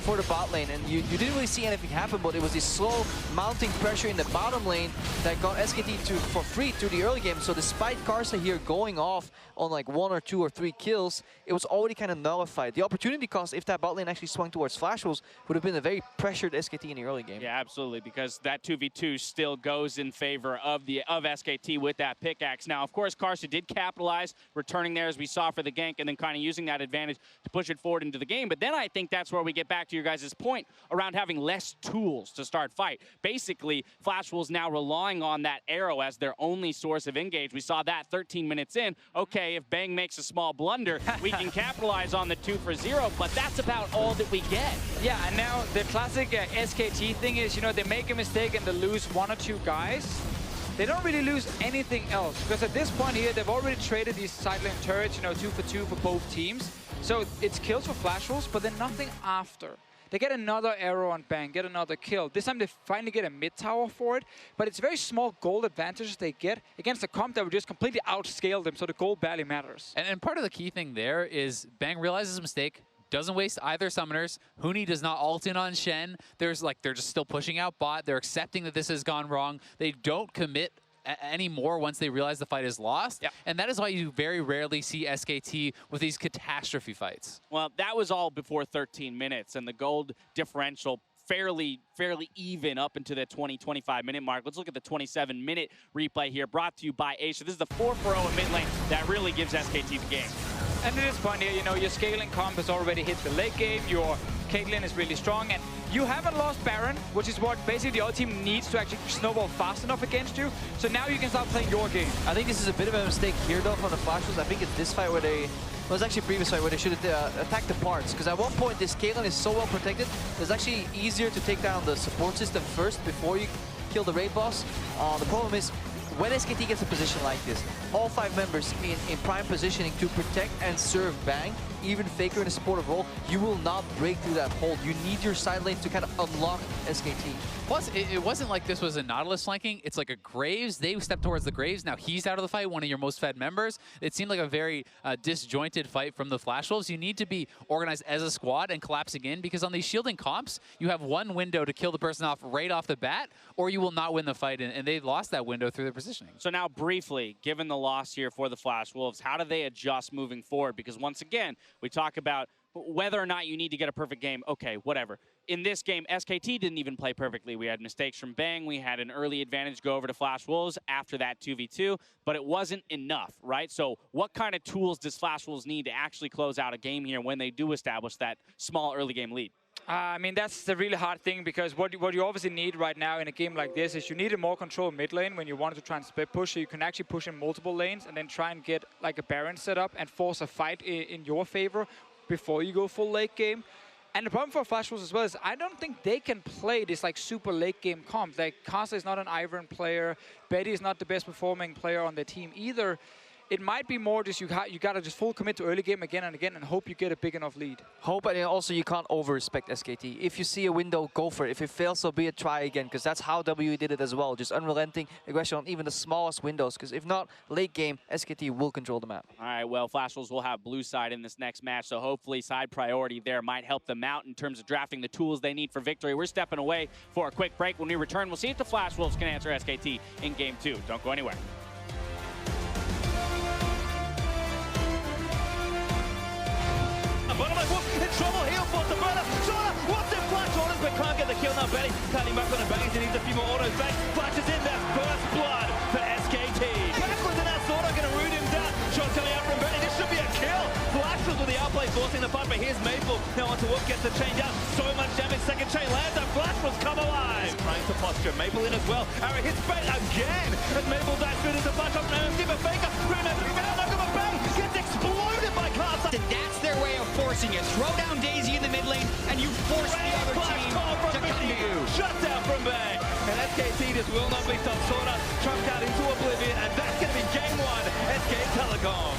for the bot lane. And you didn't really see anything happen, but it was this slow mounting pressure in the bottom lane that got SKT for free through the early game. So despite Karsa here going off on like 1 or 2 or 3 kills, it was already kind of nullified. The opportunity cost, if that bot lane actually swung towards Flash Wolves, would have been a very pressured SKT in the early game. Yeah, absolutely, because that 2v2 still goes in favor of SKT with that pickaxe. Now, of course, Karsa did capitalize, returning there as we saw for the gank, and then kind of using that advantage to push it forward into the game. But then I think that's where we get back to your guys' point around having less tools to start fight. Basically, Flash Wolves now relying on that arrow as their only source of engage. We saw that 13 minutes in. Okay, if Bang makes a small blunder, we can capitalize on the 2 for 0, but that's about all that we get. Yeah, and now the classic SKT thing is, they make a mistake and they lose 1 or 2 guys. They don't really lose anything else, because at this point here, they've already traded these side lane turrets, 2 for 2 for both teams. So it's kills for Flash Wolves, but then nothing after. They get another arrow on Bang, get another kill. This time they finally get a mid tower for it, but it's very small gold advantages they get against a comp that would just completely outscale them, so the gold barely matters. And part of the key thing there is Bang realizes a mistake, doesn't waste either summoners. Huni does not ult in on Shen. They're just still pushing out bot. They're accepting that this has gone wrong. They don't commit anymore once they realize the fight is lost. Yep. And that is why you very rarely see SKT with these catastrophe fights. Well, that was all before 13 minutes, and the gold differential fairly even up into the 20-25 minute mark. Let's look at the 27-minute replay here, brought to you by Asia. This is the 4-for-0 in mid lane that really gives SKT the game. And at this point here, you know, your scaling comp has already hit the late game, your Caitlyn is really strong, and you haven't lost Baron, which is what basically the other team needs to actually snowball fast enough against you. So now you can start playing your game. I think this is a bit of a mistake here though from the Flashers. I think it's this fight where they, well, it was actually a previous fight where they should have attacked the parts, because at one point this Caitlyn is so well protected, it's actually easier to take down the support system first before you kill the raid boss. The problem is, when SKT gets a position like this, all 5 members in prime positioning to protect and serve Bang, even Faker in a supportive role, you will not break through that hold. You need your side lane to kind of unlock SKT. Plus, it wasn't like this was a Nautilus flanking. It's like a Graves. They stepped towards the Graves. Now he's out of the fight, one of your most fed members. It seemed like a very disjointed fight from the Flash Wolves. You need to be organized as a squad and collapsing in, because on these shielding comps, you have one window to kill the person off right off the bat, or you will not win the fight, and they lost that window through their positioning. So now briefly, given the loss here for the Flash Wolves, how do they adjust moving forward? Because once again, we talk about whether or not you need to get a perfect game. Okay, whatever. In this game, SKT didn't even play perfectly. We had mistakes from Bang. We had an early advantage go over to Flash Wolves after that 2v2, but it wasn't enough, right? So what kind of tools does Flash Wolves need to actually close out a game here when they do establish that small early game lead? I mean, that's the really hard thing, because what you obviously need right now in a game like this is you need a more controlled mid lane when you want to try and split push, so you can actually push in multiple lanes and then try and get like a Baron set up and force a fight in your favor before you go full late game. And the problem for Flash Wolves as well is I don't think they can play this like super late game comp. Like Casa is not an Ivern player, Betty is not the best performing player on the team either. It might be more just you gotta just full commit to early game again and again and hope you get a big enough lead. Hope, and also you can't over-respect SKT. If you see a window, go for it. If it fails, so be it, try again, because that's how WE did it as well. Just unrelenting aggression on even the smallest windows, because if not, late game, SKT will control the map. All right, well, Flash Wolves will have blue side in this next match, so hopefully side priority there might help them out in terms of drafting the tools they need for victory. We're stepping away for a quick break. When we return, we'll see if the Flash Wolves can answer SKT in Game 2. Don't go anywhere. Bottom left, in trouble, he'll force the burner. Soda, what's in Flash orders, but can't get the kill now. Betty cutting back on the bangs, he needs a few more autos back. Flash is in there, first blood for SKT. Backwards and now Soda gonna root him down. Shot coming out from Betty, this should be a kill. Flash was with the outplay, forcing the fight, but here's Maple. Now onto Wolf, gets the chain down. So much damage, second chain lands, and Flash was come alive. Trying to posture, Maple in as well. Arrow hits Betty again, as Maple dives through into Flash up now. Give a Faker, remember, look at the bang, gets exploded by Casa. And that's their way of forcing it. Throw down Daisy in the mid lane, and you force the other team to come to you. Shut down from Bang. And SKT just will not be stopped. Sorta trumped out into oblivion, and that's going to be game 1, SK Telecom.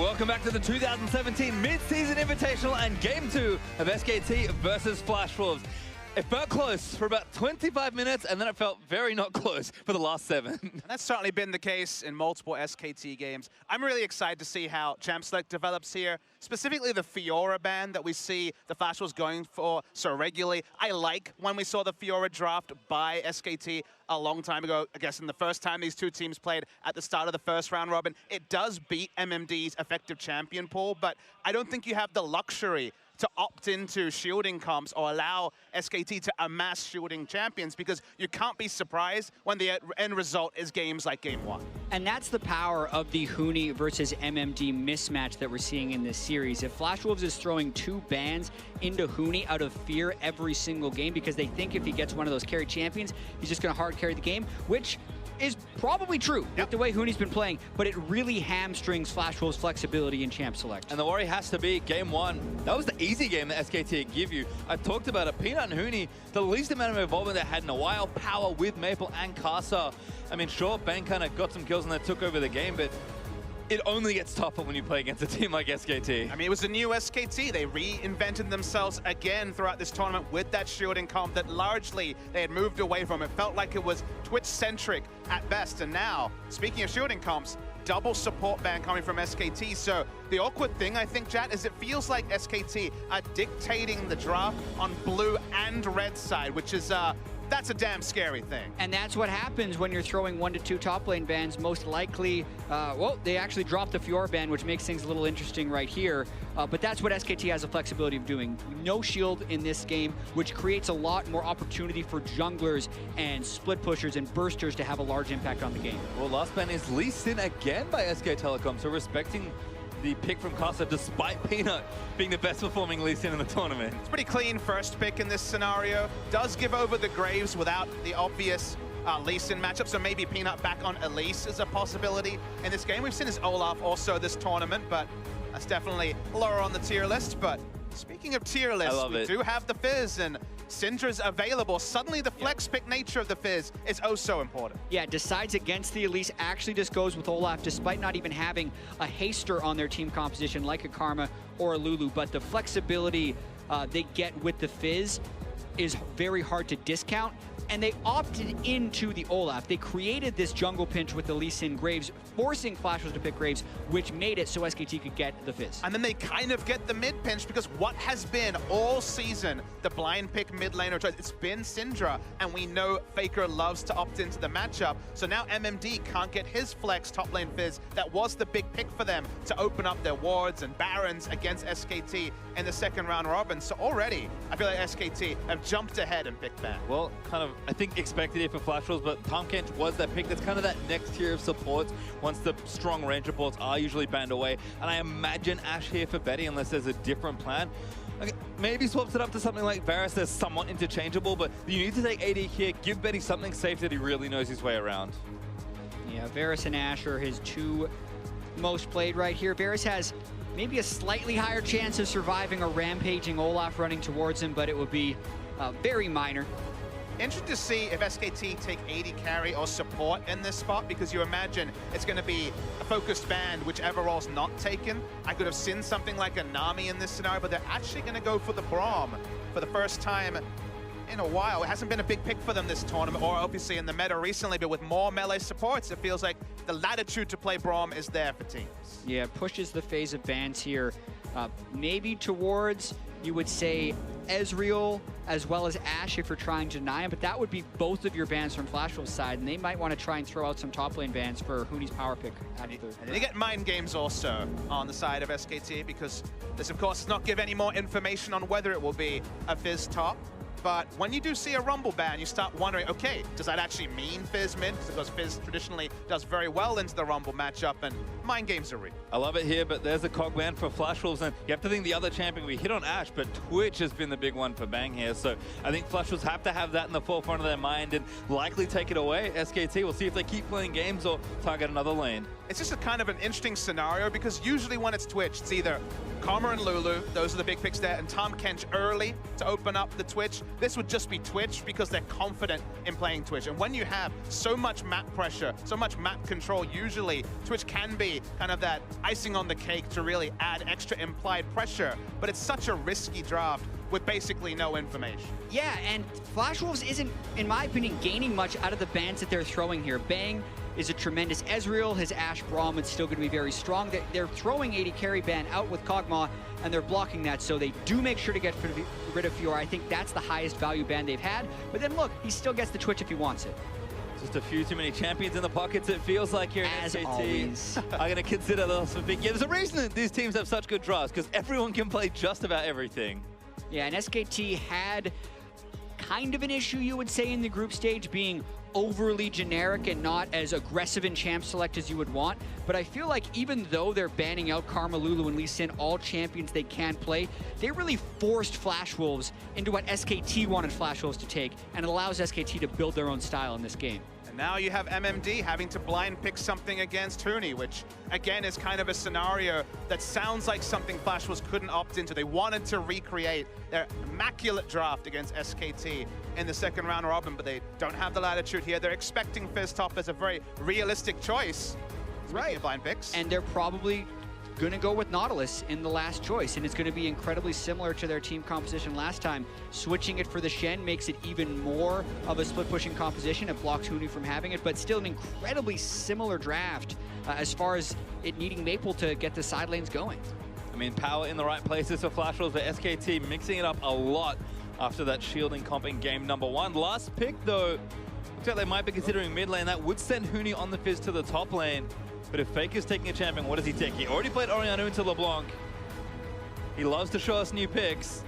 Welcome back to the 2017 Mid-Season Invitational and Game 2 of SKT versus Flash Wolves. It felt close for about 25 minutes, and then it felt very not close for the last 7. And that's certainly been the case in multiple SKT games. I'm really excited to see how Champ Select develops here, specifically the Fiora ban that we see the Flash Wolves going for so regularly. I like when we saw the Fiora draft by SKT a long time ago. I guess in the first time these two teams played at the start of the first round robin, it does beat MMD's effective champion pool, but I don't think you have the luxury to opt into shielding comps or allow SKT to amass shielding champions, because you can't be surprised when the end result is games like Game 1. And that's the power of the Huni versus MMD mismatch that we're seeing in this series. If Flash Wolves is throwing 2 bans into Huni out of fear every single game because they think if he gets one of those carry champions, he's just going to hard carry the game, which is probably true with the way Huni's been playing, but it really hamstrings Flash Wolves' flexibility in Champ Select. And the worry has to be Game 1. That was the easy game that SKT give you. I talked about it. Peanut and Huni, the least amount of involvement they had in a while. Power with Maple and Casa. I mean, sure, Bang kind of got some kills and they took over the game, but it only gets tougher when you play against a team like SKT. I mean, it was a new SKT. They reinvented themselves again throughout this tournament with that shielding comp that largely they had moved away from. It felt like it was Twitch-centric at best. And now, speaking of shielding comps, double support ban coming from SKT. So the awkward thing, I think, Jat, is it feels like SKT are dictating the draft on blue and red side, which is that's a damn scary thing. And that's what happens when you're throwing 1 to 2 top lane bans. Most likely, well, they actually dropped the Fiora ban, which makes things a little interesting right here. But that's what SKT has the flexibility of doing. No shield in this game, which creates a lot more opportunity for junglers and split pushers and bursters to have a large impact on the game. Well, last ban is Lee Sin again by SK Telecom, so respecting the pick from Casa despite Peanut being the best performing Lee Sin in the tournament. It's pretty clean first pick in this scenario. Does give over the Graves without the obvious Lee Sin matchup, so maybe Peanut back on Elise is a possibility in this game. We've seen his Olaf also this tournament, but that's definitely lower on the tier list. But speaking of tier lists, we do have the Fizz, and Syndra's available. Suddenly the flex pick nature of the Fizz is oh so important. Yeah, decides against the Elise, actually just goes with Olaf despite not even having a haster on their team composition like a Karma or a Lulu. But the flexibility they get with the Fizz is very hard to discount. And they opted into the Olaf. They created this jungle pinch with the Lee Sin Graves, forcing Flash Wolves to pick Graves, which made it so SKT could get the Fizz. And then they kind of get the mid pinch, because what has been all season the blind pick mid laner choice? It's been Syndra, and we know Faker loves to opt into the matchup. So now MMD can't get his flex top lane Fizz. That was the big pick for them to open up their wards and barons against SKT in the second round robin. So already, I feel like SKT have jumped ahead and picked Bang. Well, kind of, I think expected it for Flash Wolves, but Tahm Kench was that pick. That's kind of that next tier of supports once the strong range supports are usually banned away. And I imagine Ashe here for Betty, unless there's a different plan. Okay, maybe swaps it up to something like Varus that's somewhat interchangeable, but you need to take AD here, give Betty something safe that he really knows his way around. Yeah, Varus and Ashe are his 2 most played right here. Varus has maybe a slightly higher chance of surviving a rampaging Olaf running towards him, but it would be very minor. Interesting to see if SKT take AD carry or support in this spot, because you imagine it's going to be a focused ban, whichever role's not taken. I could have seen something like a Nami in this scenario, but they're actually going to go for the Braum for the first time in a while. It hasn't been a big pick for them this tournament, or obviously in the meta recently, but with more melee supports, it feels like the latitude to play Braum is there for teams. Yeah, pushes the phase of bans here, maybe towards, you would say, Ezreal as well as Ashe if you're trying to deny him, but that would be both of your bans from Flash Wolves' side, and they might want to try and throw out some top lane bans for Huni's power pick. And they get mind games also on the side of SKT, because this, of course, does not give any more information on whether it will be a Fizz top. But when you do see a Rumble ban, you start wondering, okay, does that actually mean Fizz mid? Because Fizz traditionally does very well into the Rumble matchup, and mind games are real. I love it here, but there's a cog ban for Flash Wolves, and you have to think the other champion, we hit on Ashe, but Twitch has been the big one for Bang here, so I think Flash Wolves have to have that in the forefront of their mind and likely take it away. SKT, we'll see if they keep playing games or target another lane. It's just a kind of an interesting scenario, because usually when it's Twitch, it's either Karma and Lulu, those are the big picks there, and Tahm Kench early to open up the Twitch. This would just be Twitch because they're confident in playing Twitch. And when you have so much map pressure, so much map control, usually Twitch can be be kind of that icing on the cake to really add extra implied pressure, but it's such a risky draft with basically no information. Yeah, and Flash Wolves isn't, in my opinion, gaining much out of the bans that they're throwing here. Bang is a tremendous Ezreal. His Ashe Braum is still going to be very strong. They're throwing 80 carry ban out with Kog'Maw, and they're blocking that, so they do make sure to get rid of Fiora. I think that's the highest value ban they've had. But then look, he still gets the Twitch if he wants it. Just a few too many champions in the pockets, it feels like here in As SKT. always. I'm going to consider those for big. Yeah, there's a reason that these teams have such good drafts, because everyone can play just about everything. Yeah, and SKT had kind of an issue, you would say, in the group stage, being overly generic and not as aggressive in champ select as you would want. But I feel like even though they're banning out Karma, Lulu, and Lee Sin, all champions they can play, they really forced Flash Wolves into what SKT wanted Flash Wolves to take, and it allows SKT to build their own style in this game. And now you have MMD having to blind pick something against Huni, which again is kind of a scenario that sounds like something Flash Wolves couldn't opt into. They wanted to recreate their immaculate draft against SKT in the second round robin, but they don't have the latitude here. They're expecting Fizz Top as a very realistic choice. Speaking of blind picks. And they're probably going to go with Nautilus in the last choice, and it's going to be incredibly similar to their team composition last time. Switching it for the Shen makes it even more of a split-pushing composition. It blocks Huni from having it, but still an incredibly similar draft as far as it needing Maple to get the side lanes going. I mean, power in the right places for Flash Wolves, but SKT mixing it up a lot after that shielding comp in game number 1. Last pick, though, looks like they might be considering mid lane. That would send Huni on the Fizz to the top lane. But if Faker's taking a champion, what does he take? He already played Orianna into LeBlanc. He loves to show us new picks.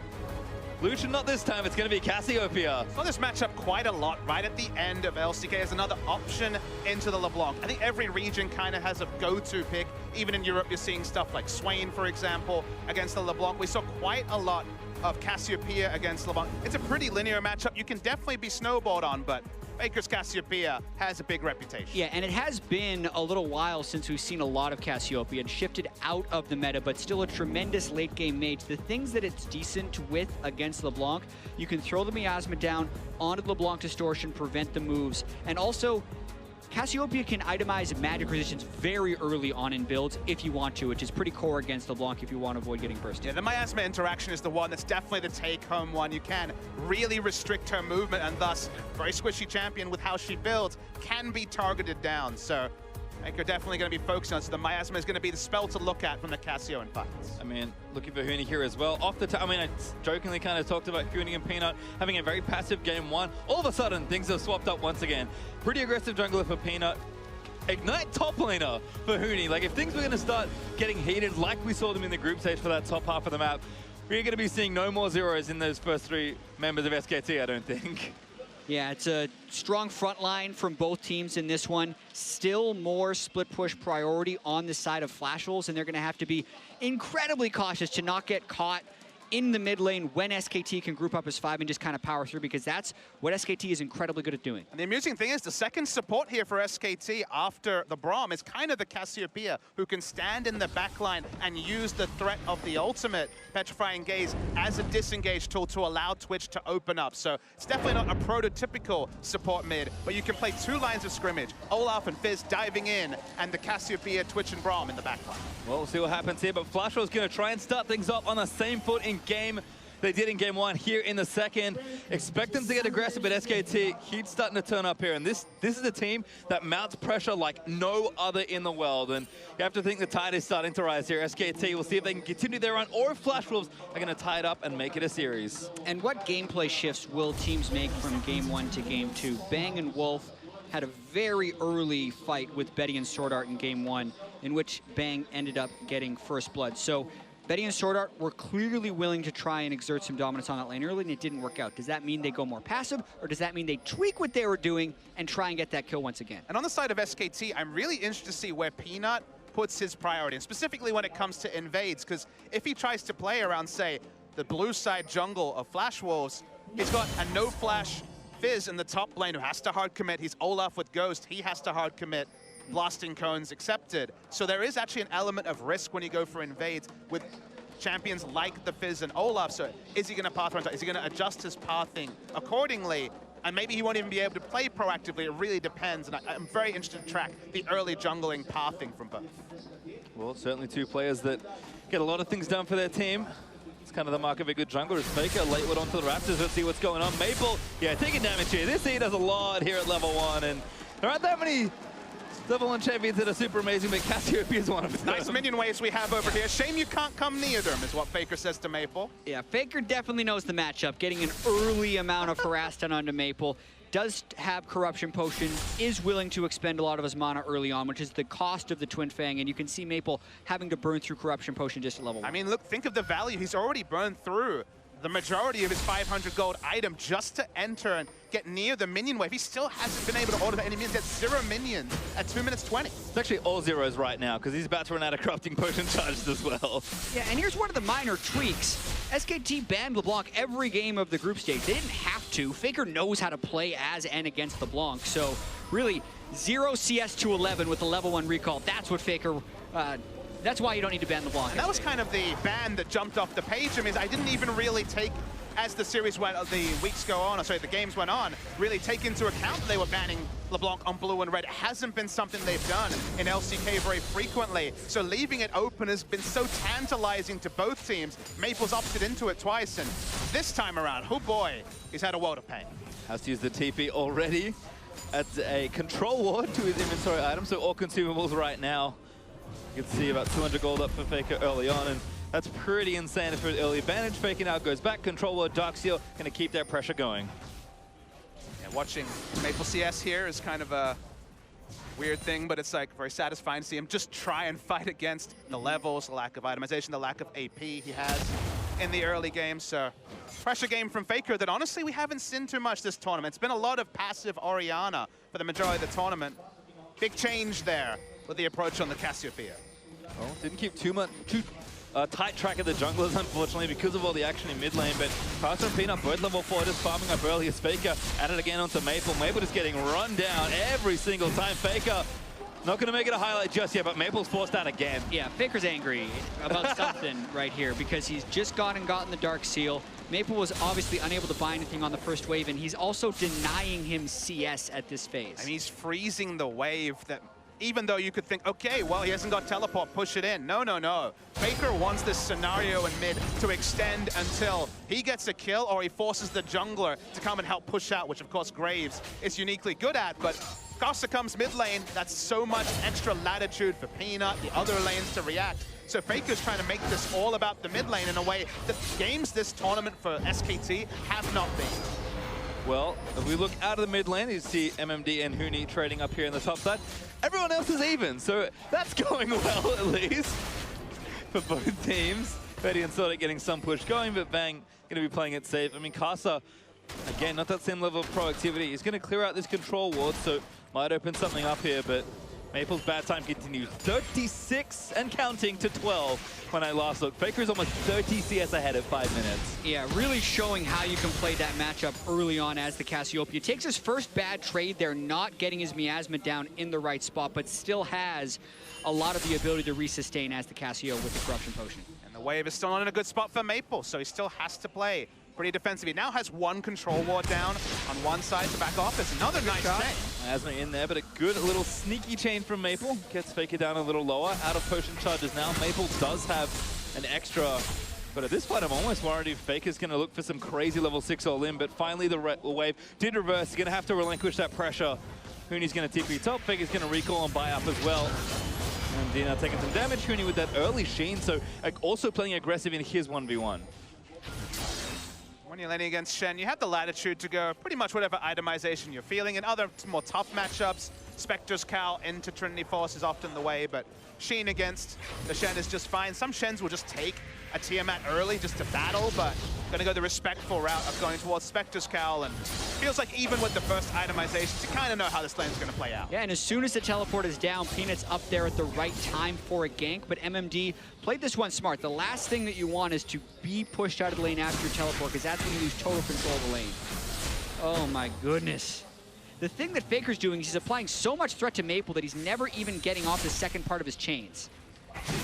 Lucian, not this time. It's going to be Cassiopeia. Saw this matchup quite a lot right at the end of LCK as another option into the LeBlanc. I think every region kind of has a go-to pick. Even in Europe, you're seeing stuff like Swain, for example, against the LeBlanc. We saw quite a lot of Cassiopeia against LeBlanc. It's a pretty linear matchup. You can definitely be snowballed on, but Faker's Cassiopeia has a big reputation. Yeah, and it has been a little while since we've seen a lot of Cassiopeia and shifted out of the meta, but still a tremendous late-game mage. The things that it's decent with against LeBlanc, you can throw the miasma down onto LeBlanc Distortion, prevent the moves, and also Cassiopeia can itemize magic resistance very early on in builds if you want to, which is pretty core against LeBlanc if you want to avoid getting bursted. Yeah, the miasma interaction is the one that's definitely the take-home one. You can really restrict her movement, and thus, very squishy champion with how she builds can be targeted down. So Faker definitely going to be focused on. So the miasma is going to be the spell to look at from the Cassio in fights. I mean, looking for Huni here as well. Off the top, I mean, I jokingly kind of talked about Huni and Peanut having a very passive game 1. All of a sudden, things have swapped up once again. Pretty aggressive jungler for Peanut. Ignite top laner for Huni. Like, if things were going to start getting heated like we saw them in the group stage for that top half of the map, we're going to be seeing no more zeros in those first 3 members of SKT, I don't think. Yeah, it's a strong front line from both teams in this one. Still more split push priority on the side of Flash Wolves, and they're going to have to be incredibly cautious to not get caught in the mid lane when SKT can group up as 5 and just kind of power through, because that's what SKT is incredibly good at doing. And the amusing thing is the second support here for SKT after the Braum is kind of the Cassiopeia, who can stand in the backline and use the threat of the ultimate Petrifying Gaze as a disengage tool to allow Twitch to open up. So it's definitely not a prototypical support mid, but you can play 2 lines of scrimmage, Olaf and Fizz diving in, and the Cassiopeia, Twitch, and Braum in the backline. Well, we'll see what happens here, but Flash Wolves going to try and start things off on the same foot in game they did in game 1 here in the second. Expect them to get aggressive, but SKT, heat's starting to turn up here, and this is a team that mounts pressure like no other in the world, and you have to think the tide is starting to rise here. SKT will see if they can continue their run, or if Flash Wolves are going to tie it up and make it a series. And what gameplay shifts will teams make from game 1 to game 2? Bang and Wolf had a very early fight with Betty and Sword Art in game 1, in which Bang ended up getting first blood. So Betty and Sword Art were clearly willing to try and exert some dominance on that lane early, and it didn't work out. Does that mean they go more passive, or does that mean they tweak what they were doing and try and get that kill once again? And on the side of SKT, I'm really interested to see where Peanut puts his priority, and specifically when it comes to invades, because if he tries to play around, say, the blue side jungle of Flash Wolves, he's got a no-flash Fizz in the top lane who has to hard commit. He's Olaf with Ghost. He has to hard commit. Blasting Cones accepted. So there is actually an element of risk when you go for invades with champions like the Fizz and Olaf. So is he going to path run? Is he going to adjust his pathing accordingly? and maybe he won't even be able to play proactively. It really depends, and I'm very interested to track the early jungling pathing from both. Well, certainly two players that get a lot of things done for their team. It's kind of the mark of a good jungler. Is Faker late wood onto the Raptors. Let's see what's going on. Maple, yeah, taking damage here. This he does a lot here at level 1, and there aren't that many level 1 champions that are super amazing, but Cassiopeia is one of them. Nice minion waves we have over here. Shame you can't come near them, is what Faker says to Maple. Yeah, Faker definitely knows the matchup. Getting an early amount of harass done onto Maple. Does have Corruption Potion, is willing to expend a lot of his mana early on, which is the cost of the Twin Fang, and you can see Maple having to burn through Corruption Potion just at level 1. I mean, look, think of the value. He's already burned through the majority of his 500 gold item just to enter and get near the minion wave. He still hasn't been able to automate any minions. He has 0 minions at 2 minutes 20. It's actually all zeros right now, because he's about to run out of Corrupting Potion charges as well. Yeah, and here's one of the minor tweaks. SKT banned LeBlanc every game of the group stage. They didn't have to. Faker knows how to play as and against LeBlanc, so really 0 CS to 11 with the level 1 recall. That's what Faker... that's why you don't need to ban LeBlanc. And that was kind of the ban that jumped off the page. I mean, I didn't even really take, as the series went, the weeks go on, or sorry, the games went on, really take into account that they were banning LeBlanc on blue and red. It hasn't been something they've done in LCK very frequently. So leaving it open has been so tantalizing to both teams. Maple's opted into it twice, and this time around, oh boy, he's had a world of pain. Has to use the TP already. Adds a control ward to his inventory item, so all consumables right now. You can see about 200 gold up for Faker early on, and that's pretty insane for an early advantage. Faker now goes back, control ward, Dark Seal, going to keep that pressure going. Yeah, watching Maple CS here is kind of a weird thing, but it's like very satisfying to see him just try and fight against the levels, the lack of itemization, the lack of AP he has in the early game. So pressure game from Faker that honestly we haven't seen too much this tournament. It's been a lot of passive Orianna for the majority of the tournament. Big change there with the approach on the Cassiopeia. Well, didn't keep too tight track of the junglers, unfortunately, because of all the action in mid lane, but Carson and Peanut both level 4, just farming up early as Faker added again onto Maple. Maple just getting run down every single time. Faker not going to make it a highlight just yet, but Maple's forced out again. Yeah, Faker's angry about something right here because he's just gotten the Dark Seal. Maple was obviously unable to buy anything on the first wave, and he's also denying him CS at this phase. And he's freezing the wave that, even though you could think, okay, well, he hasn't got teleport, push it in. No, no, no. Faker wants this scenario in mid to extend until he gets a kill or he forces the jungler to come and help push out, which of course Graves is uniquely good at, but Costa comes mid lane, that's so much extra latitude for Peanut, the other lanes to react. So Faker's trying to make this all about the mid lane in a way that games this tournament for SKT have not been. Well, if we look out of the mid lane, you see MMD and Huni trading up here in the top side. Everyone else is even, so that's going well at least for both teams. Betty and Sonic getting some push going, but Bang going to be playing it safe. I mean, Casa, again, not that same level of proactivity. He's going to clear out this control ward, so might open something up here, but Maple's bad time continues. 36 and counting to 12 when I last looked. Faker's almost 30 CS ahead at 5 minutes. Yeah, really showing how you can play that matchup early on as the Cassiopeia. Takes his first bad trade there, not getting his miasma down in the right spot, but still has a lot of the ability to resustain as the Cassio with the Corruption Potion. And the wave is still not in a good spot for Maple, so he still has to play pretty defensive. He now has one control ward down on one side to back off. It's another nice chain. Miasma in there, but a good little sneaky chain from Maple. Gets Faker down a little lower. Out of potion charges now. Maple does have an extra, but at this point I'm almost worried if Faker's going to look for some crazy level 6 all in, but finally the wave did reverse. He's going to have to relinquish that pressure. Huni's going to TP top. Faker's going to recall and buy up as well. And Dina taking some damage. Huni with that early sheen, so also playing aggressive in his 1v1. When you're laning against Shen, you have the latitude to go pretty much whatever itemization you're feeling. In other more tough matchups, Spectre's Cowl into Trinity Force is often the way, but Sheen against the Shen is just fine. Some Shens will just take a Tiamat early just to battle, but gonna go the respectful route of going towards Spectre's Cowl, and feels like even with the first itemizations, you kind of know how this lane's gonna play out. Yeah, and as soon as the teleport is down, Peanut's up there at the right time for a gank, but MMD played this one smart. The last thing that you want is to be pushed out of the lane after your teleport, because that's when you lose total control of the lane. Oh my goodness. The thing that Faker's doing is he's applying so much threat to Maple that he's never even getting off the second part of his chains.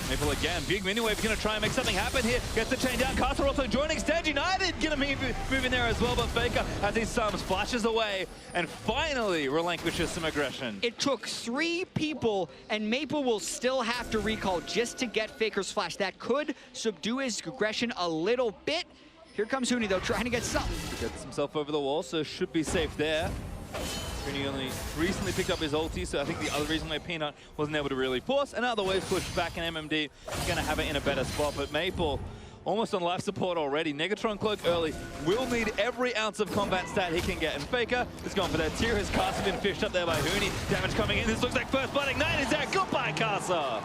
Maple again, big mini wave, gonna try and make something happen here. Gets the chain down, Caster also joining, Stand United gonna move in there as well, but Faker, as he sums, flashes away, and finally relinquishes some aggression. It took 3 people, and Maple will still have to recall just to get Faker's flash. That could subdue his aggression a little bit. Here comes Huni, though, trying to get something. He gets himself over the wall, so should be safe there. Huni only recently picked up his ulti, so I think the other reason why Peanut wasn't able to really force, and now the wave's pushed back, and MMD gonna have it in a better spot, but Maple almost on life support already. Negatron Cloak early will need every ounce of combat stat he can get, and Faker is going for that tier. His Casa been fished up there by Huni. Damage coming in, this looks like first blood ignite is there. Goodbye, Casa!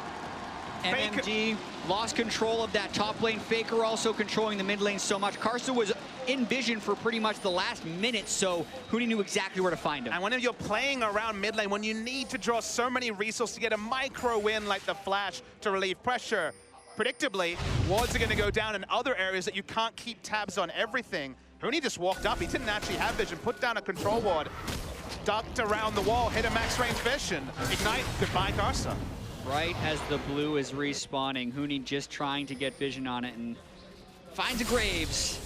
MMD lost control of that top lane. Faker also controlling the mid lane so much. Karsa was in vision for pretty much the last minute, so Huni knew exactly where to find him. And when you're playing around mid lane, when you need to draw so many resources to get a micro win like the flash to relieve pressure, predictably, wards are going to go down in other areas that you can't keep tabs on everything. Huni just walked up. He didn't actually have vision. Put down a control ward, ducked around the wall, hit a max range vision. Ignite, goodbye, Karsa. Right as the blue is respawning, Huni just trying to get vision on it and finds a Graves.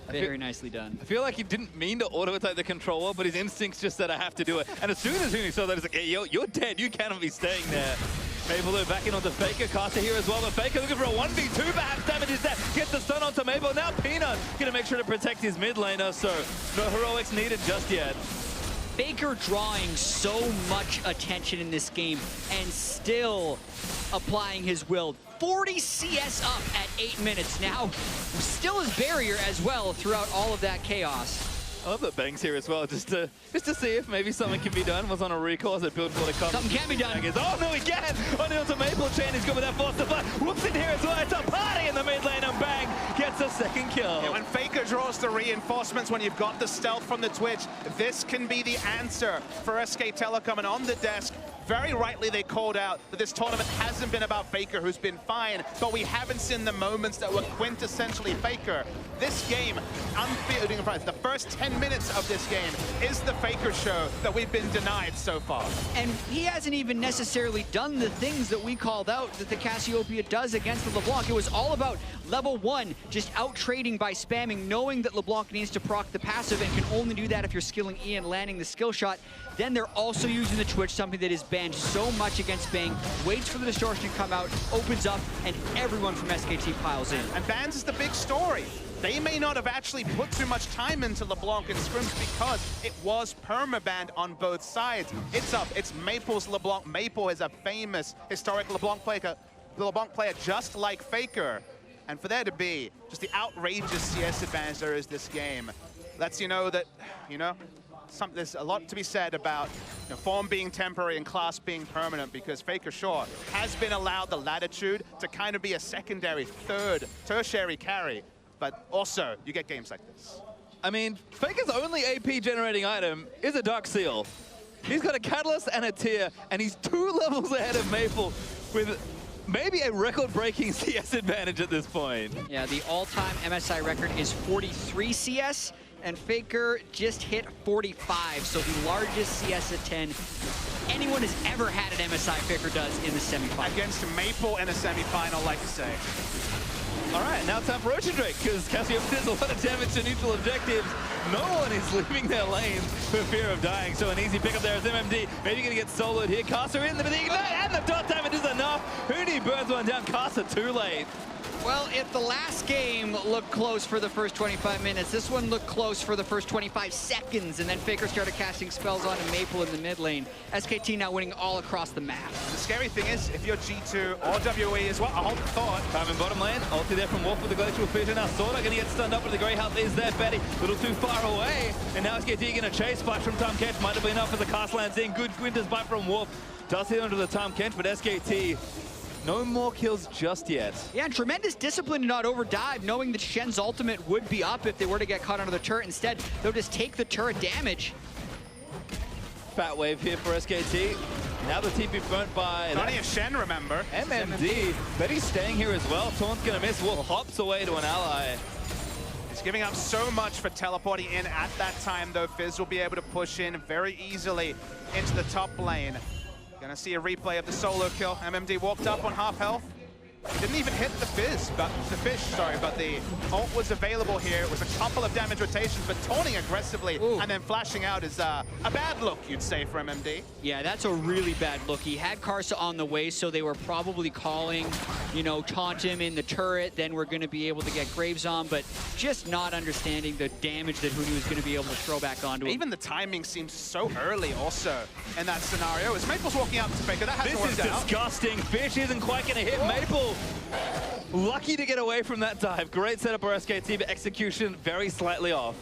Very nicely done. I feel like he didn't mean to auto-attack the controller, but his instincts just said, I have to do it. And as soon as Huni saw that, he's like, hey, you're dead. You cannot be staying there. Maple though back in onto Faker. Caster here as well, but Faker looking for a 1v2, perhaps damage is there. Gets the stun onto Maple. Now Peanut gonna make sure to protect his mid laner, so no heroics needed just yet. Faker drawing so much attention in this game and still applying his will. 40 CS up at 8 minutes now. Still his barrier as well throughout all of that chaos. I love that Bang's here as well, just to see if maybe something can be done. Was on a recall as it built for the cover. Something can be done. Oh no, he can! Onto Maple Chain, he's good with that force to fly. Whoops in here as well, it's a party in the mid lane, and Bang gets a second kill. Yeah, when Faker draws the reinforcements, when you've got the stealth from the Twitch, this can be the answer for SK Telecom. And on the desk, very rightly they called out that this tournament hasn't been about Faker, who's been fine, but we haven't seen the moments that were quintessentially Faker. This game, unfielding price, the first 10 minutes of this game is the Faker show that we've been denied so far. And he hasn't even necessarily done the things that we called out that the Cassiopeia does against the LeBlanc. It was all about level 1, just out-trading by spamming, knowing that LeBlanc needs to proc the passive and can only do that if you're skilling E and landing the skill shot. Then they're also using the Twitch, something that is banned so much against Bang, waits for the distortion to come out, opens up, and everyone from SKT piles in. And bans is the big story. They may not have actually put too much time into LeBlanc and scrims because it was permabanned on both sides. It's up, it's Maple's LeBlanc. Maple is a famous historic LeBlanc player just like Faker. And for there to be just the outrageous CS advantage there is this game, lets you know that, there's a lot to be said about form being temporary and class being permanent, because Faker sure has been allowed the latitude to kind of be a secondary, tertiary carry. But also, you get games like this. I mean, Faker's only AP generating item is a Dark Seal. He's got a Catalyst and a Tier, and he's 2 levels ahead of Maple with maybe a record-breaking CS advantage at this point. Yeah, the all-time MSI record is 43 CS, and Faker just hit 45, so the largest CS at 10 anyone has ever had at MSI, Faker does in the semifinal. Against Maple in a semifinal, like to say. All right, now time for Ocean Drake, because Cassiopeia does a lot of damage to neutral objectives. No one is leaving their lanes for fear of dying, so an easy pickup there is MMD. Maybe gonna get soloed here. Caster in the ignite, and the dot damage is enough. Huni burns one down, Caster too late. Well, if the last game looked close for the first 25 minutes, this one looked close for the first 25 seconds, and then Faker started casting spells onto Maple in the mid lane. SKT now winning all across the map. The scary thing is, if you're G2 or WE as well, I hold the thought. Time in bottom lane, ulti there from Wolf with the Glacial Fission. Now Sorta gonna get stunned up, but the Grey Health is there. Betty, a little too far away, and now SKT gonna chase. Splash from Tom Kench might have been enough as the cast lands in. Good Winter's bite from Wolf. Does hit onto the Tom Kench, but SKT, no more kills just yet. Yeah, and tremendous discipline to not overdive, knowing that Shen's ultimate would be up if they were to get caught under the turret. Instead, they'll just take the turret damage. Fat wave here for SKT. Now the TP burnt by... Only a Shen, remember. MMD. Betty's staying here as well. Taunt's gonna miss. Wolf hops away to an ally. He's giving up so much for teleporting in at that time, though. Fizz will be able to push in very easily into the top lane. Gonna see a replay of the solo kill. MMD walked up on half health. Didn't even hit the fish, but the ult was available here. It was a couple of damage rotations, but taunting aggressively and then flashing out is a bad look, you'd say, for MMD. Yeah, that's a really bad look. He had Karsa on the way, so they were probably calling, you know, taunt him in the turret, then we're going to be able to get Graves on, but just not understanding the damage that Huni was going to be able to throw back onto him. Even the timing seems so early also in that scenario. As Maple's walking out to Faker, that hasn't worked out. This is disgusting. Fish isn't quite going to hit Maple. Lucky to get away from that dive. Great setup for SKT, but execution very slightly off.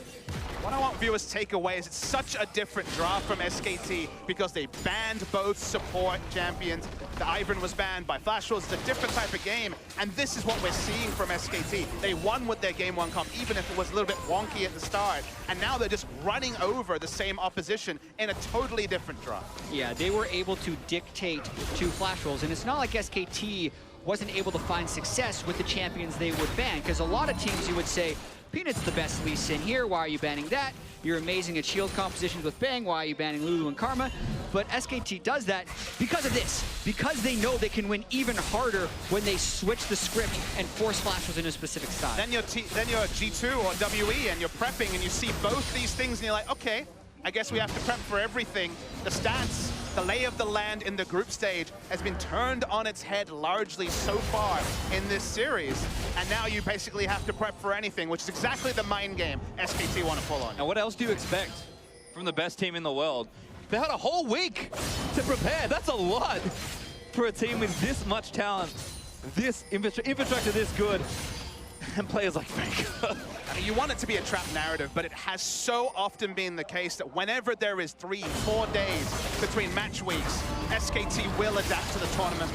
What I want viewers to take away is it's such a different draft from SKT because they banned both support champions. The Ivern was banned by Flash Rolls. It's a different type of game, and this is what we're seeing from SKT. They won with their Game 1 comp, even if it was a little bit wonky at the start, and now they're just running over the same opposition in a totally different draft. Yeah, they were able to dictate to Flash Rolls, and it's not like SKT wasn't able to find success with the champions they would ban, because a lot of teams you would say, Peanut's the best Lee Sin here, why are you banning that? You're amazing at shield compositions with Bang, why are you banning Lulu and Karma? But SKT does that because of this, because they know they can win even harder when they switch the script and force Flash Rolls into a specific style. Then you're G2 or WE and you're prepping and you see both these things and you're like, okay, I guess we have to prep for everything. The stats, the lay of the land in the group stage has been turned on its head largely so far in this series. And now you basically have to prep for anything, which is exactly the mind game SKT want to pull on. Now what else do you expect from the best team in the world? They had a whole week to prepare. That's a lot for a team with this much talent, this infrastructure this good, and players like Faker. I mean, you want it to be a trap narrative, but it has so often been the case that whenever there is 3-4 days between match weeks, SKT will adapt to the tournament